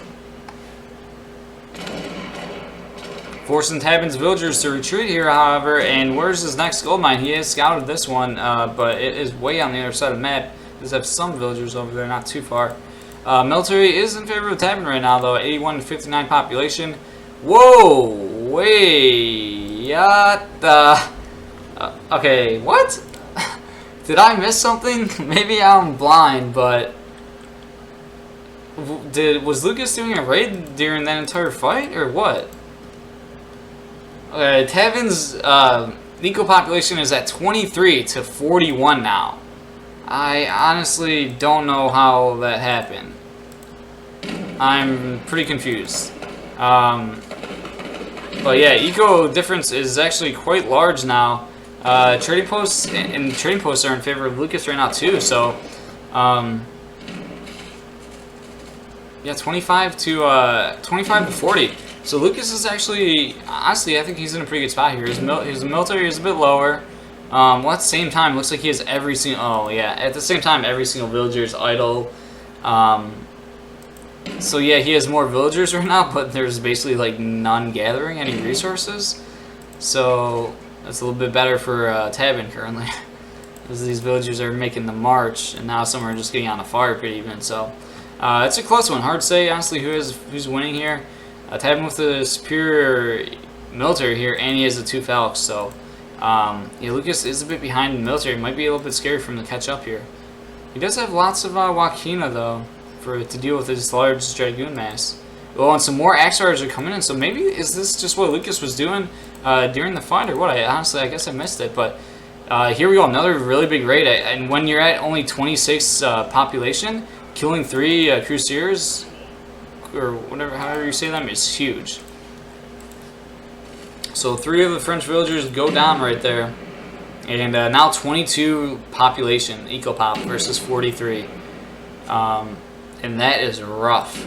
Forcing Tabben's villagers to retreat here, however, and where's his next gold mine? He has scouted this one, but it is way on the other side of the map. Does have some villagers over there, not too far. Military is in favor of Tabben right now, though. 81 to 59 population. Whoa! Wait! Okay, what? Did I miss something? Maybe I'm blind, but was Lucas doing a raid during that entire fight, or what? Okay, Tabben's eco population is at 23 to 41 now. I honestly don't know how that happened. I'm pretty confused. But yeah, eco difference is actually quite large now. Trading posts and trading posts are in favor of Lucas right now too. So Yeah, 25 to 40. So Lucas is actually, honestly, I think he's in a pretty good spot here. His military is a bit lower. Well, at the same time, looks like he has every single. Oh yeah, at the same time, every single villager is idle. So yeah, he has more villagers right now, but there's basically like none gathering any resources. So that's a little bit better for Tabben currently, because these villagers are making the march, and now some are just getting on the fire pit even. So it's a close one. Hard to say honestly who's winning here. Tabben with the superior military here, and he has the 2 Falcons. So yeah, Lucas is a bit behind in the military. Might be a little bit scary for him to catch up here. He does have lots of Wakina though, to deal with his large dragoon mass. Well, and some more axe riders are coming in, so maybe is this just what Lucas was doing during the fight, or what? Honestly, I guess I missed it, but here we go, another really big raid. And when you're at only 26 population, killing 3 Crusaders, or whatever, however you say them, is huge. So 3 of the French villagers go down right there, and now 22 population, eco-pop, versus 43. And that is rough.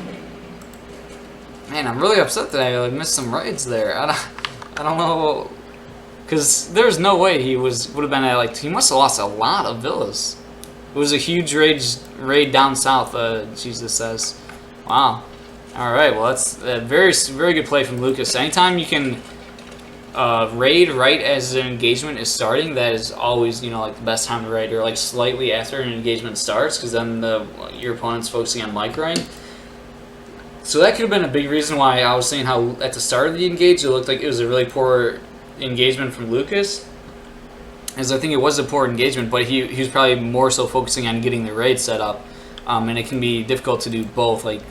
Man, I'm really upset that I missed some raids there. I don't know, because there's no way he would have been at, like, he must have lost a lot of villas. It was a huge raid down south. Jesus says, wow. All right, well that's a very good play from Lucas. Anytime you can raid right as an engagement is starting, that is always, you know, like the best time to raid, or like slightly after an engagement starts, because then your opponent's focusing on microing. So that could have been a big reason why I was saying how at the start of the engage it looked like it was a really poor engagement from Lucas, as I think it was a poor engagement, but he was probably more so focusing on getting the raid set up. And it can be difficult to do both. Like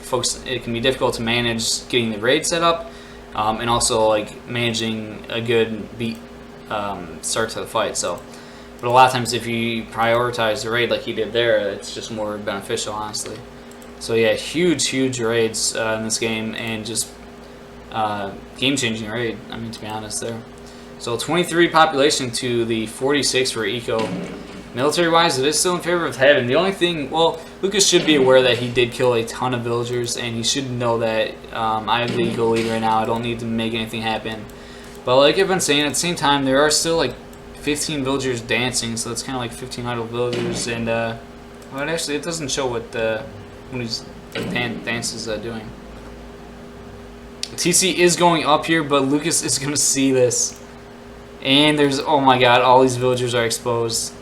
it can be difficult to manage getting the raid set up, and also like managing a good beat start to the fight. So, but a lot of times if you prioritize the raid like he did there, it's just more beneficial, honestly. So yeah, huge raids in this game, and just game-changing raid. I mean, to be honest, there. So 23 population to the 46 for eco. Military-wise, it is still in favor of Tabben. The only thing, well, Lucas should be aware that he did kill a ton of villagers, and he should know that I have the eco lead right now. I don't need to make anything happen. But like I've been saying, at the same time, there are still like 15 villagers dancing, so that's kind of like 15 idle villagers. And well, actually, it doesn't show what the dance is doing. TC is going up here, but Lucas is going to see this. And there's, oh my god, all these villagers are exposed.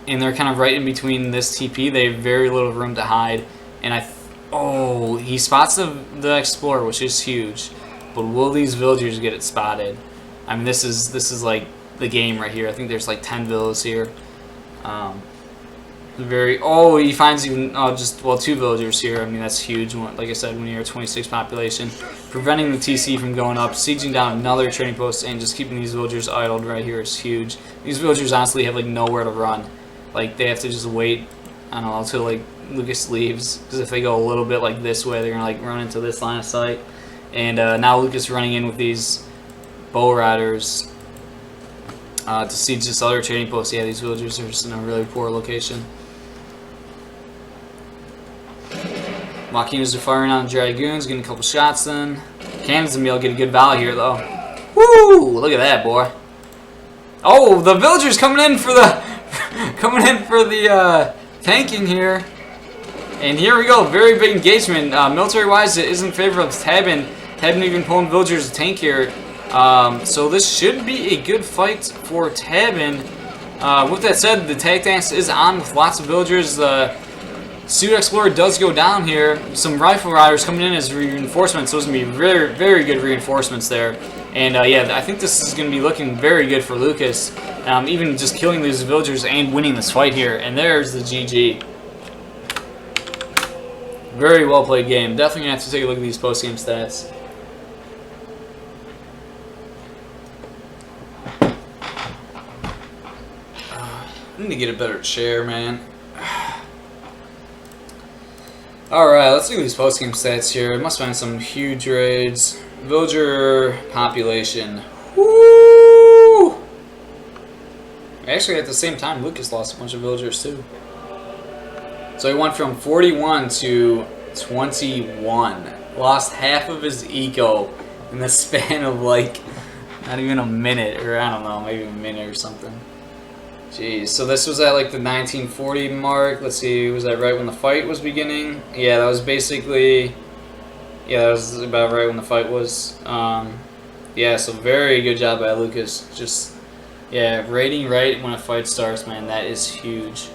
And they're kind of right in between this TP. They have very little room to hide. And oh, he spots the Explorer, which is huge. But will these villagers get it spotted? I mean, this is like the game right here. I think there's like 10 villas here. He finds even just 2 villagers here. I mean, that's huge. Like I said, when you're at 26 population, preventing the TC from going up, sieging down another trading post, and just keeping these villagers idled right here is huge. These villagers honestly have like nowhere to run. Like they have to just wait, I don't know, until like Lucas leaves, because if they go a little bit like this way, they're gonna like run into this line of sight. And now Lucas running in with these bow riders to siege this other trading post. Yeah, these villagers are just in a really poor location. Wakinas are firing on Dragoons, getting a couple shots in. Cannons and Meal get a good volley here, though. Woo! Look at that, boy. Oh, the villagers coming in for the tanking here. And here we go, very big engagement. Military-wise, it is in favor of Tabben. Tabben even pulling villagers to tank here. So this should be a good fight for Tabben. With that said, the tag dance is on with lots of villagers. The Sioux Explorer does go down here. Some rifle riders coming in as reinforcements. Those are going to be very, very good reinforcements there. And yeah, I think this is going to be looking very good for Lucas. Even just killing these villagers and winning this fight here. And there's the GG. Very well played game. Definitely going to have to take a look at these post-game stats. I need to get a better chair, man. Alright, let's look at these post-game stats here. I must find some huge raids. Villager population. Woo! Actually, at the same time, Lucas lost a bunch of villagers too. So he went from 41 to 21. Lost half of his eco in the span of like not even a minute, or I don't know, maybe a minute or something. Jeez, so this was at like the 1940 mark. Let's see, was that right when the fight was beginning? Yeah, that was basically, yeah, that was about right when the fight was. Yeah, so very good job by Lucas. Just, yeah, rating right when a fight starts, man, that is huge.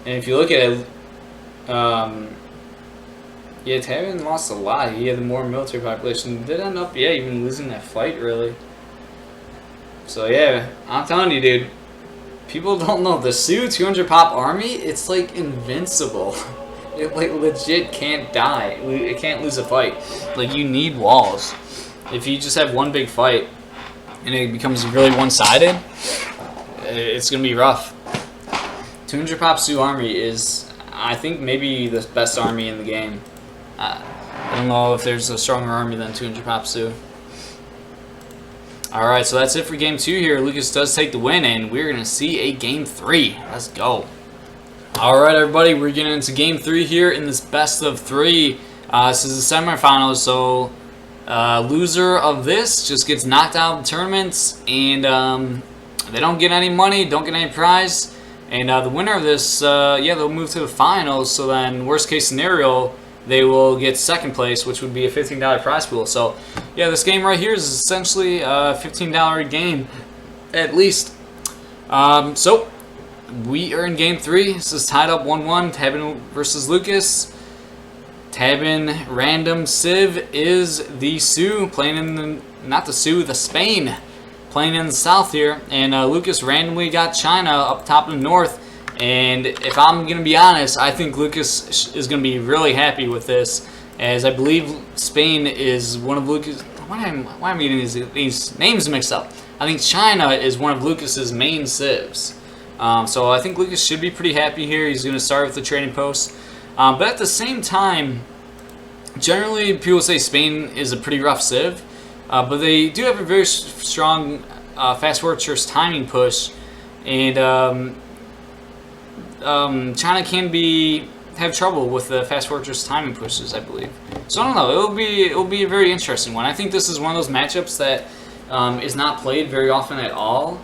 And if you look at it, yeah, Tabben lost a lot. He had the more military population. Did end up, yeah, even losing that fight, really. So, yeah, I'm telling you, dude, people don't know. The Sioux 200 pop army, it's, like, invincible. It, like, legit can't die. It can't lose a fight. Like, you need walls. If you just have one big fight and it becomes really one-sided, it's going to be rough. 200 pop Sioux army is, I think, maybe the best army in the game. I don't know if there's a stronger army than 200 pop Sioux. Alright, so that's it for game 2 here. Lucas does take the win, and we're going to see a game 3. Let's go. Alright, everybody, we're getting into game 3 here in this best of 3. This is the semifinals, so loser of this just gets knocked out of the tournaments, and they don't get any money, don't get any prize. And the winner of this, yeah, they'll move to the finals, so then worst case scenario, they will get second place, which would be a $15 prize pool. So, yeah, this game right here is essentially a $15 game, at least. So, we are in game 3. This is tied up 1-1, Tabben versus Lucas. Tabben random civ is the Sioux, playing in the, not the Sioux, the Spain, playing in the south here. And Lucas randomly got China up top in the north. And if I'm going to be honest, I think Lucas is going to be really happy with this, as I believe Spain is one of Lucas. Why am I getting these names mixed up? I think China is one of Lucas's main civs. So I think Lucas should be pretty happy here. He's going to start with the trading post. But at the same time, generally people say Spain is a pretty rough civ. But they do have a very strong fast fortress timing push. And China can have trouble with the fast fortress timing pushes, I believe. So I don't know. It'll be a very interesting one. I think this is one of those matchups that is not played very often at all,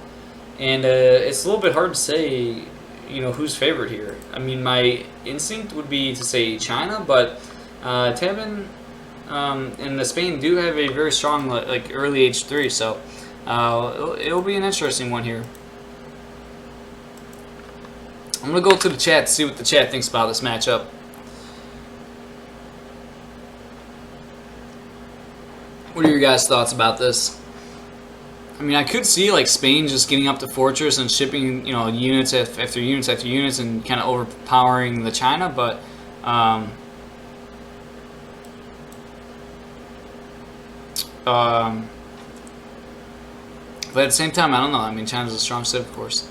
and it's a little bit hard to say, you know, who's favored here. I mean, my instinct would be to say China, but Tabben and the Spain do have a very strong like early H3, so it'll be an interesting one here. I'm going to go to the chat to see what the chat thinks about this matchup. What are your guys' thoughts about this? I mean, I could see like Spain just getting up to fortress and shipping, you know, units after units after units and kind of overpowering the China, but at the same time, I don't know. I mean, China's a strong civ, of course.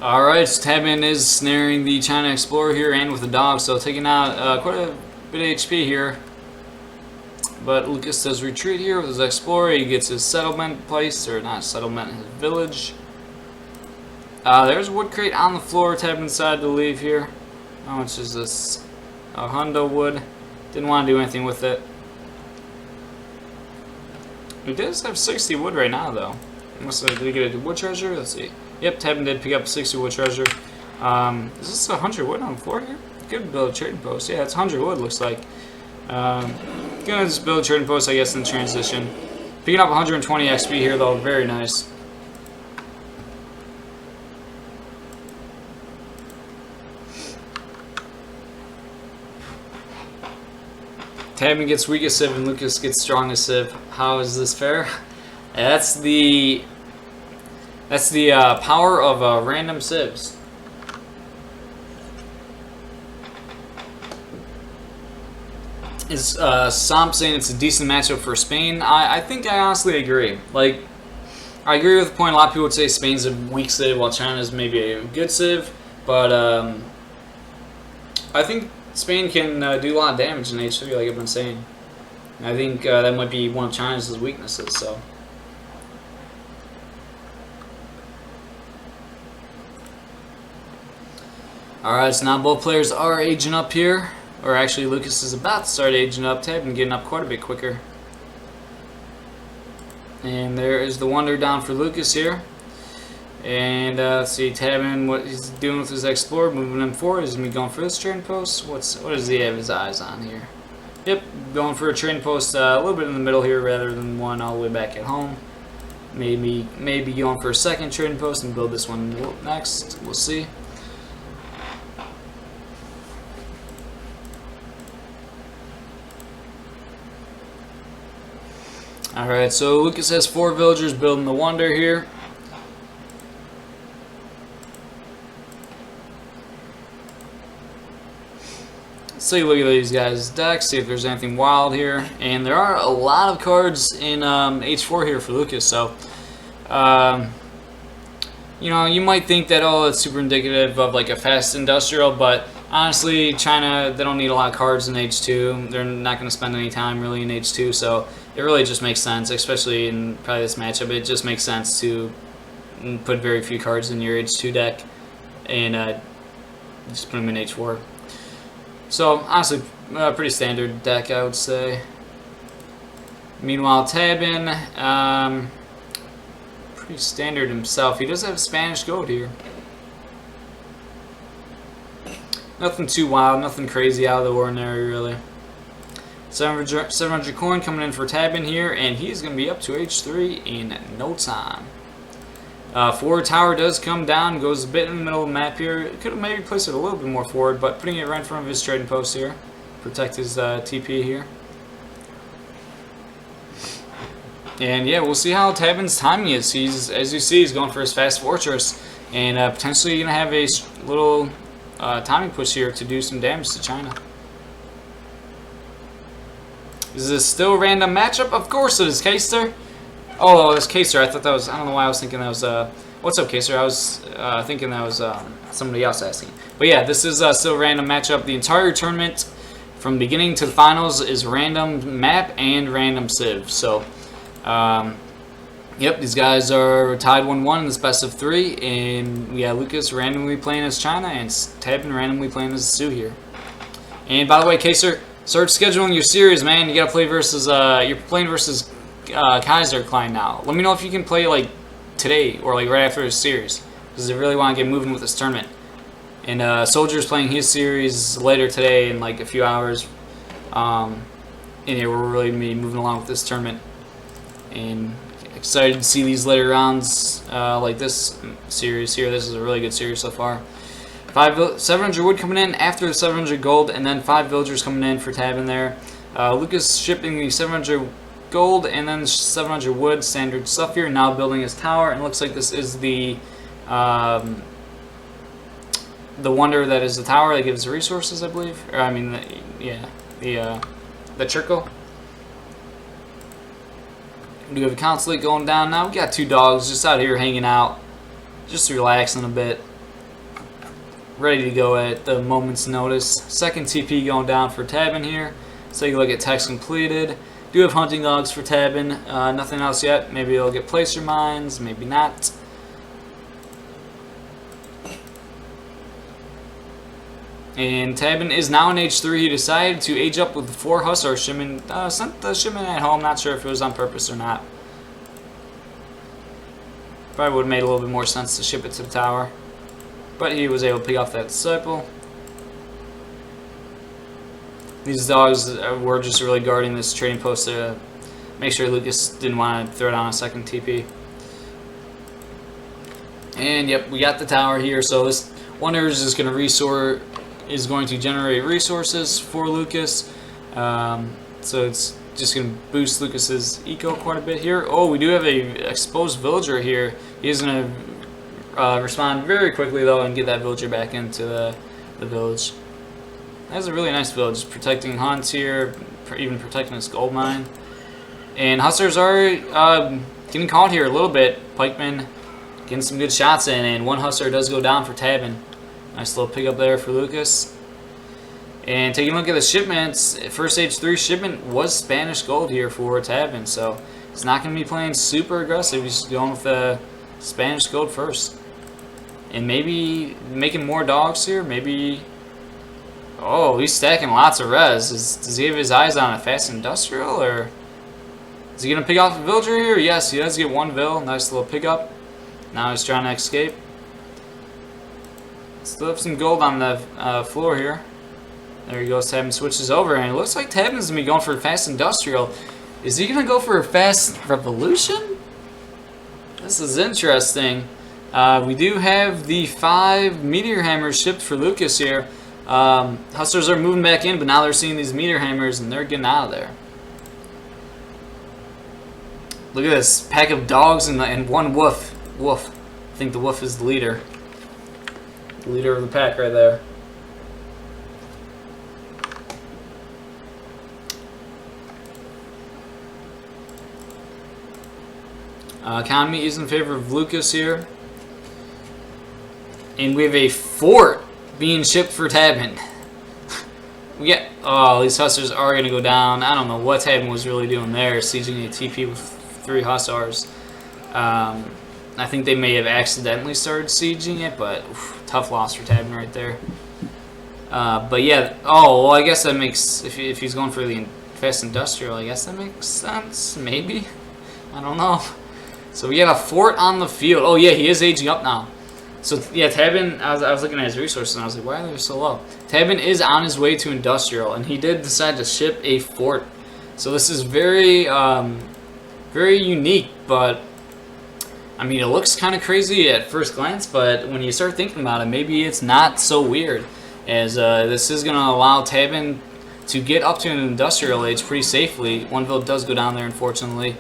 Alright, so Tabben is snaring the China Explorer here and with the dog, so taking out quite a bit of HP here. But Lucas does retreat here with his Explorer. He gets his settlement place, or not settlement, his village. There's a wood crate on the floor. Tabben decided to leave here. How much is this? Hundo wood. Didn't want to do anything with it. He does have 60 wood right now, though. Did he get a wood treasure? Let's see. Yep, Tabben did pick up 60 wood treasure. Is this 100 wood on the floor here? Could build a trading post. Yeah, it's 100 wood, looks like. Gonna just build a trading post, I guess, in transition. Picking up 120 XP here, though. Very nice. Tabben gets weakest civ and Lucas gets strongest civ. How is this fair? That's the power of random civs. Is Somp saying it's a decent matchup for Spain? I think I honestly agree. Like, I agree with the point. A lot of people would say Spain's a weak civ while China's maybe a good civ. But I think Spain can do a lot of damage in H3, like I've been saying. And I think that might be one of China's weaknesses. So. Alright, so now both players are aging up here. Or actually, Lucas is about to start aging up. Tabben getting up quite a bit quicker. And there is the wonder down for Lucas here. And let's see, Tabben, what he's doing with his explorer, moving him forward. Is he going for this trading post? What does he have his eyes on here? Yep, going for a trading post a little bit in the middle here rather than one all the way back at home. Maybe going for a second trading post and build this one next. We'll see. Alright, so Lucas has 4 villagers building the wonder here. Let's take a look at these guys' decks, see if there's anything wild here. And there are a lot of cards in H4 here for Lucas, so you know, you might think that, oh, it's super indicative of like a fast industrial, but honestly, China, they don't need a lot of cards in H2. They're not going to spend any time really in H2, so it really just makes sense, especially in probably this matchup. It just makes sense to put very few cards in your H2 deck and just put them in H4. So honestly, pretty standard deck, I would say. Meanwhile, Tabben, pretty standard himself. He does have Spanish gold here. Nothing too wild, nothing crazy out of the ordinary, really. 700 coin coming in for Tabben here, and he's going to be up to H3 in no time. Forward tower does come down, goes a bit in the middle of the map here. Could have maybe placed it a little bit more forward, but putting it right in front of his trading post here. Protect his TP here. And yeah, we'll see how Tabben's timing is. He's, as you see, he's going for his fast fortress, and potentially going to have a little timing push here to do some damage to China. Is this still a random matchup? Of course it is, Kaser. Oh, it's Kaser. I thought that was, I don't know why I was thinking that was, what's up, Kaser? I was thinking that was somebody else asking. But yeah, this is still a random matchup. The entire tournament, from beginning to the finals, is random map and random civs. So, yep, these guys are tied 1-1 in this best of 3. And we got Lucas randomly playing as China and Tabben randomly playing as Sioux here. And by the way, Kaser, start scheduling your series, man. You gotta play versus, you're playing versus Kaiser Klein now. Let me know if you can play like today or like right after his series, because I really want to get moving with this tournament. And Soldier's playing his series later today in like a few hours. And yeah, we're really gonna be moving along with this tournament. And excited to see these later rounds like this series here. This is a really good series so far. 700 wood coming in after the 700 gold, and then 5 villagers coming in for Tabben there. Lucas shipping the 700 gold and then 700 wood, standard stuff here. Now building his tower, and it looks like this is the wonder that is the tower that gives resources, I believe. Or I mean, the trickle. We do have a consulate going down now. We got 2 dogs just out here hanging out, just relaxing a bit, ready to go at the moment's notice. Second TP going down for Tabben here. Let's take a look at text completed. Do have hunting dogs for Tabben. Nothing else yet. Maybe they'll get placer mines, maybe not. And Tabben is now in H3. He decided to age up with 4 Hussar shipment. Sent the shipment at home. Not sure if it was on purpose or not. Probably would have made a little bit more sense to ship it to the tower. But he was able to pick off that disciple. These dogs were just really guarding this trading post to make sure Lucas didn't want to throw down a second TP. And yep, we got the tower here. So this wonder is just going to generate resources for Lucas. So it's just going to boost Lucas's eco quite a bit here. Oh, we do have a exposed villager here. He's going to respond very quickly though and get that villager back into the village. That's a really nice village, protecting hunts here, even protecting this gold mine. And Hussars are getting caught here a little bit. Pikemen getting some good shots in, and 1 Hussar does go down for Tabben. Nice little pick up there for Lucas. And taking a look at the shipments, first stage 3 shipment was Spanish gold here for Tabben, so he's not going to be playing super aggressive. He's going with the Spanish gold first. And maybe making more dogs here, maybe... Oh, he's stacking lots of res. Does he have his eyes on a fast industrial, or... Is he going to pick off a villager here? Yes, he does get one vill. Nice little pickup. Now he's trying to escape. Still have some gold on the floor here. There he goes. Tabben switches over, and it looks like Tabben's going to be going for a fast industrial. Is he going to go for a fast revolution? This is interesting. We do have the 5 meteor hammers shipped for Lucas here. Hustlers are moving back in, but now they're seeing these meteor hammers, and they're getting out of there. Look at this pack of dogs and one wolf. Wolf. I think the wolf is the leader. The leader of the pack right there. Economy is in favor of Lucas here. And we have a fort being shipped for Tabben. We get... Oh, these hustlers are going to go down. I don't know what Tabben was really doing there, sieging a TP with 3 hussars. I think they may have accidentally started sieging it, but oof, tough loss for Tabben right there. But yeah, oh, well, I guess that makes... If he's going for the fast industrial, I guess that makes sense, maybe? I don't know. So we have a fort on the field. Oh yeah, he is aging up now. So yeah, Tabben, I was looking at his resources and I was like, why are they so low? Tabben is on his way to industrial, and he did decide to ship a fort. So this is very, very unique, but I mean, it looks kind of crazy at first glance, but when you start thinking about it, maybe it's not so weird, as this is going to allow Tabben to get up to an industrial age pretty safely. One build does go down there, unfortunately.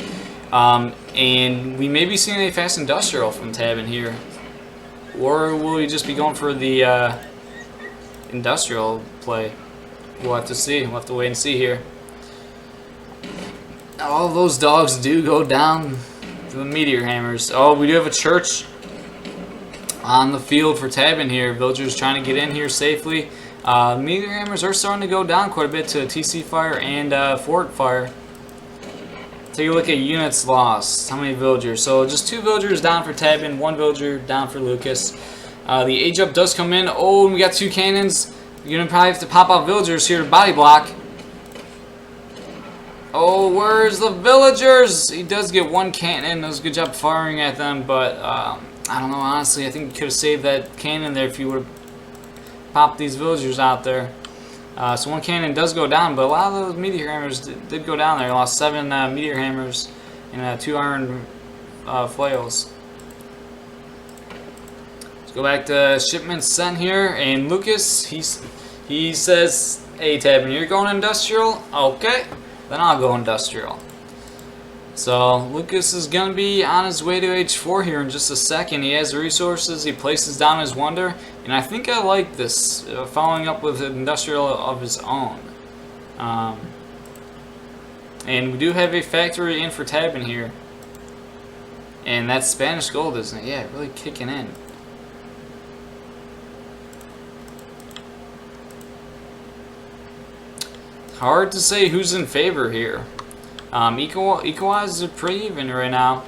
And we may be seeing a fast industrial from Tabben here. Or will he just be going for the industrial play? We'll have to see. We'll have to wait and see here. All those dogs do go down to the meteor hammers. Oh, we do have a church on the field for Tabben here. Villagers trying to get in here safely. Meteor hammers are starting to go down quite a bit to TC fire and fort fire. Take a look at units lost. How many villagers? So just 2 villagers down for Tabben, 1 villager down for Lucas. The age up does come in. Oh, and we got 2 cannons. You're going to probably have to pop out villagers here to body block. Oh, where's the villagers? He does get 1 cannon. Does a good job firing at them, but I don't know, honestly. I think he could have saved that cannon there if he would have popped these villagers out there. So 1 cannon does go down, but a lot of those meteor hammers did go down there. He lost 7 meteor hammers and 2 iron flails. Let's go back to shipments sent here, and Lucas, he says, "Hey Tabben, you're going industrial? Okay, then I'll go industrial." So Lucas is going to be on his way to H4 here in just a second. He has the resources. He places down his wonder. And I think I like this, following up with an industrial of his own. And we do have a factory in for Tabben here. And that's Spanish gold, isn't it? Yeah, really kicking in. Hard to say who's in favor here. Equalize is pretty even right now.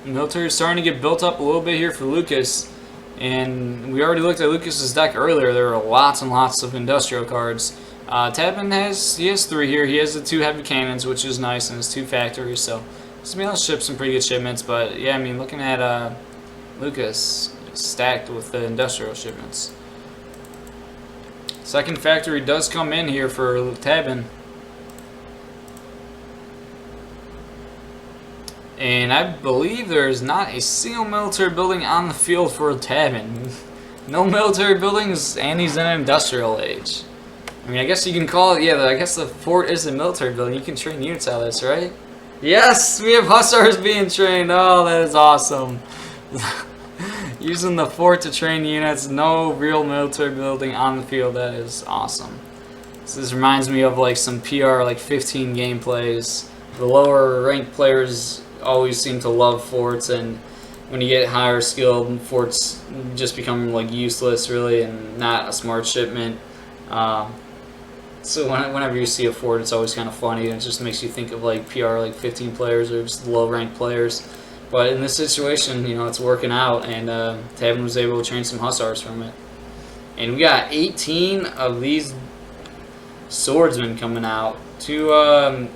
The military is starting to get built up a little bit here for Lucas. And we already looked at Lucas's deck earlier. There are lots and lots of industrial cards. Tabben has 3 here. He has the 2 heavy cannons, which is nice, and his 2 factories. So he's been able to ship some pretty good shipments. But yeah, I mean, looking at Lucas stacked with the industrial shipments. Second factory does come in here for Tabben. And I believe there is not a single military building on the field for Tabben. No military buildings, and he's in an industrial age. I mean, I guess you can call it, yeah, I guess the fort is a military building. You can train units out of this, right? Yes, we have hussars being trained. Oh, that is awesome. Using the fort to train units, no real military building on the field. That is awesome. So this reminds me of like some PR, like 15 gameplays. The lower ranked players always seem to love forts, and when you get higher skilled, forts just become like useless really, and not a smart shipment. So whenever you see a fort, it's always kind of funny, and it just makes you think of like PR like 15 players or just low ranked players. But in this situation, you know, it's working out, and Tabben was able to train some hussars from it. And we got 18 of these swordsmen coming out. 2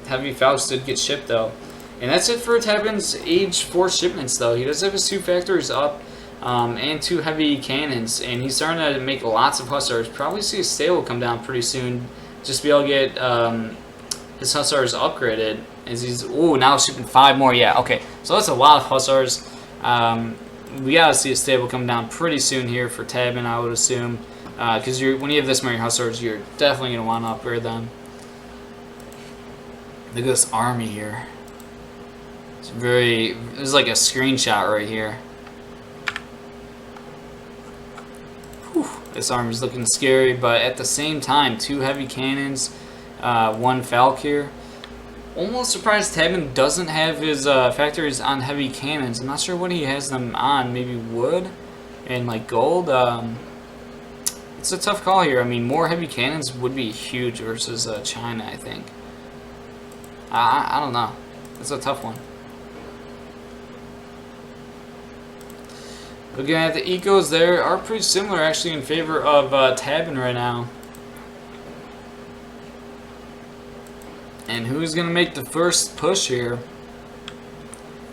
heavy falcons did get shipped though. And that's it for Tabben's Age 4 shipments though. He does have his 2 factories up and 2 heavy cannons. And he's starting to make lots of hussars. Probably see his stable come down pretty soon. Just be able to get his hussars upgraded. As he's, ooh, now shipping 5 more. Yeah, okay. So that's a lot of hussars. We gotta see his stable come down pretty soon here for Tabben, I would assume. Because when you have this many hussars, you're definitely going to want to upgrade them. Look at this army here. It's like a screenshot right here. Whew, this army's looking scary, but at the same time, 2 heavy cannons, 1 falc here. Almost surprised Tabben doesn't have his factories on heavy cannons. I'm not sure what he has them on. Maybe wood and like gold. It's a tough call here. I mean, more heavy cannons would be huge versus China, I think. I don't know. It's a tough one. Looking at the ecos, there are pretty similar actually in favor of Tabben right now. And who's going to make the first push here?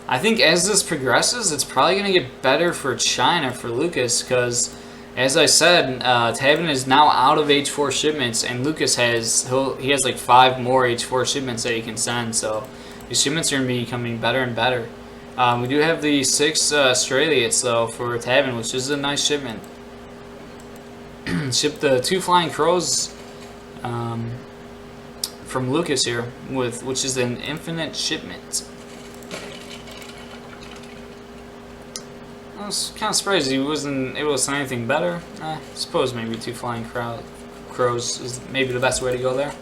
I think as this progresses, it's probably going to get better for China, for Lucas, because as I said, Tabben is now out of H4 shipments, and Lucas has like 5 more H4 shipments that he can send. So these shipments are going to be becoming better and better. We do have the 6 Australiates though for Tabben, which is a nice shipment. Shipped the 2 Flying Crows from Lucas here, which is an infinite shipment. I was kind of surprised he wasn't able to send anything better. I suppose maybe 2 Flying Crows is maybe the best way to go there.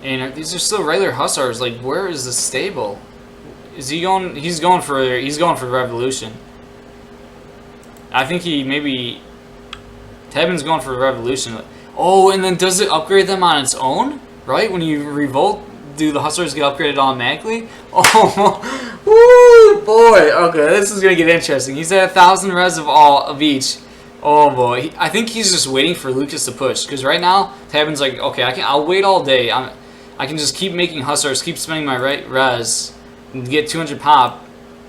And these are still regular hussars. Like, where is the stable? Is he going? He's going for Revolution. I think Tabben's going for Revolution. Oh, and then does it upgrade them on its own? Right? When you revolt, do the hussars get upgraded automatically? Oh. Woo, boy. Okay, this is gonna get interesting. He's at 1,000 res of each. Oh boy, I think he's just waiting for Lucas to push, because right now Tabben's like, okay, I'll wait all day. I can just keep making hussars, keep spending my res, and get 200 pop.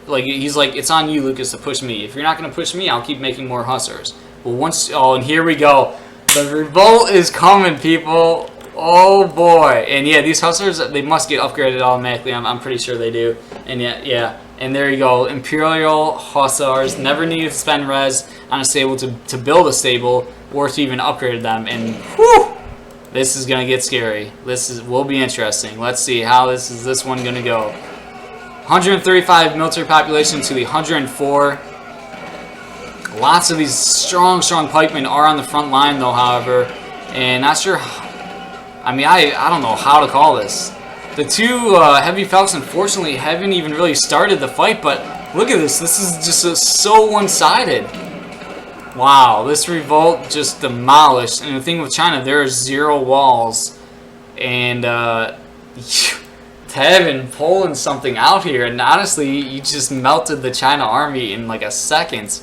Like, he's like, it's on you, Lucas, to push me. If you're not gonna push me, I'll keep making more hussars. Well, and here we go. The revolt is coming, people. Oh boy. And yeah, these hussars, they must get upgraded automatically. I'm pretty sure they do. And yeah. And there you go. Imperial hussars. Never needed to spend res on a stable to build a stable or to even upgrade them. And whew, this is gonna get scary. Will be interesting. Let's see how this one gonna go. 135 military population to the 104. Lots of these strong pikemen are on the front line though, however. And not sure. I mean, I don't know how to call this. The 2 heavy falcons, unfortunately, haven't even really started the fight, but look at this. This is just so one-sided. Wow, this revolt just demolished. And the thing with China, there are 0 walls. And Tabben pulling something out here. And honestly, you just melted the China army in like a second.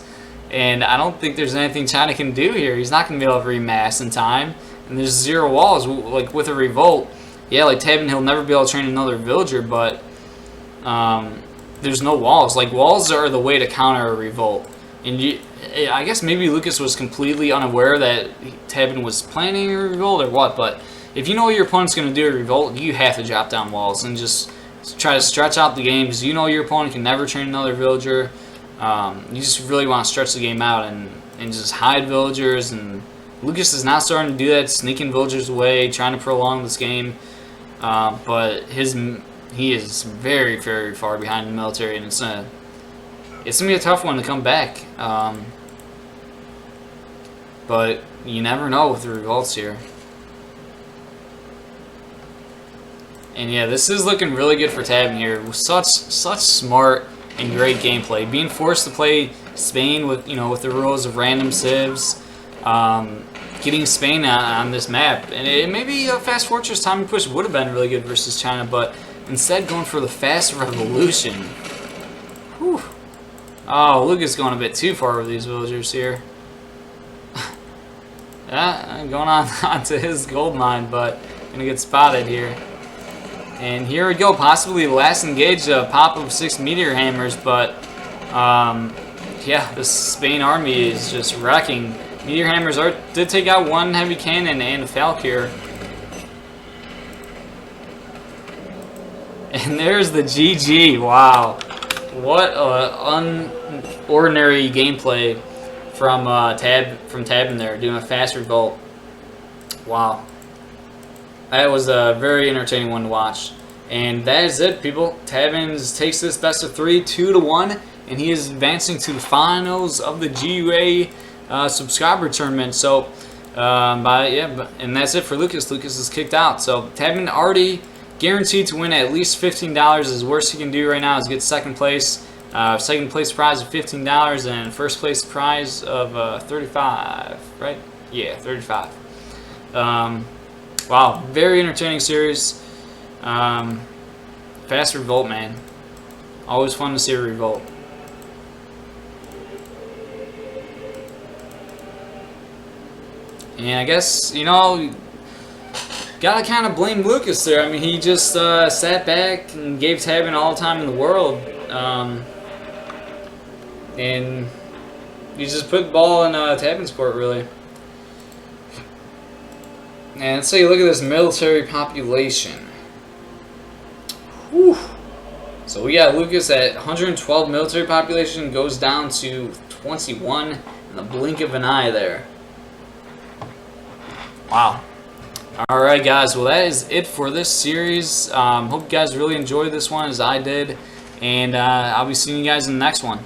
And I don't think there's anything China can do here. He's not going to be able to remass in time. And there's 0 walls. Like, with a revolt, yeah, like Tabben, he'll never be able to train another villager, but there's no walls. Like, walls are the way to counter a revolt. And I guess maybe Lucas was completely unaware that Tabben was planning a revolt or what, but if you know your opponent's going to do a revolt, you have to drop down walls and just try to stretch out the game, because you know your opponent can never train another villager. You just really want to stretch the game out and just hide villagers. And Lucas is now starting to do that, sneaking villagers away, trying to prolong this game. But he is very, very far behind the military, and it's gonna be a tough one to come back. But you never know with the revolts here. And yeah, this is looking really good for Tabben here. Such smart and great gameplay. Being forced to play Spain with with the rules of random civs, getting Spain on this map, and maybe a fast fortress timing push would have been really good versus China, but instead going for the fast revolution. Whew. Oh, Lucas going a bit too far with these villagers here. Yeah, going on to his gold mine, but gonna get spotted here. And here we go, possibly the last engage, pop of 6 meteor hammers, but yeah, the Spain army is just wrecking. Meteor hammers did take out 1 heavy cannon and a Falk here. And there's the GG. Wow, what unordinary gameplay from Tabben there, doing a fast revolt. Wow. That was a very entertaining one to watch. And that is it, people. Tabben takes this best of 3, 2-1, and he is advancing to the finals of the GUA subscriber tournament. So, and that's it for Lucas. Lucas is kicked out. So, Tabben already guaranteed to win at least $15. His worst he can do right now is get second place. Second place prize of $15 and first place prize of 35, right? Yeah, 35. Wow, very entertaining series. Fast revolt, man. Always fun to see a revolt. And I guess, gotta kind of blame Lucas there. I mean, he just sat back and gave Tabben all the time in the world. And you just put the ball in Tabben's court, really. And let's take a look at this military population. Whew. So we got Lucas at 112 military population, goes down to 21 in the blink of an eye there. Wow. Alright guys, well that is it for this series. Hope you guys really enjoyed this one as I did. And I'll be seeing you guys in the next one.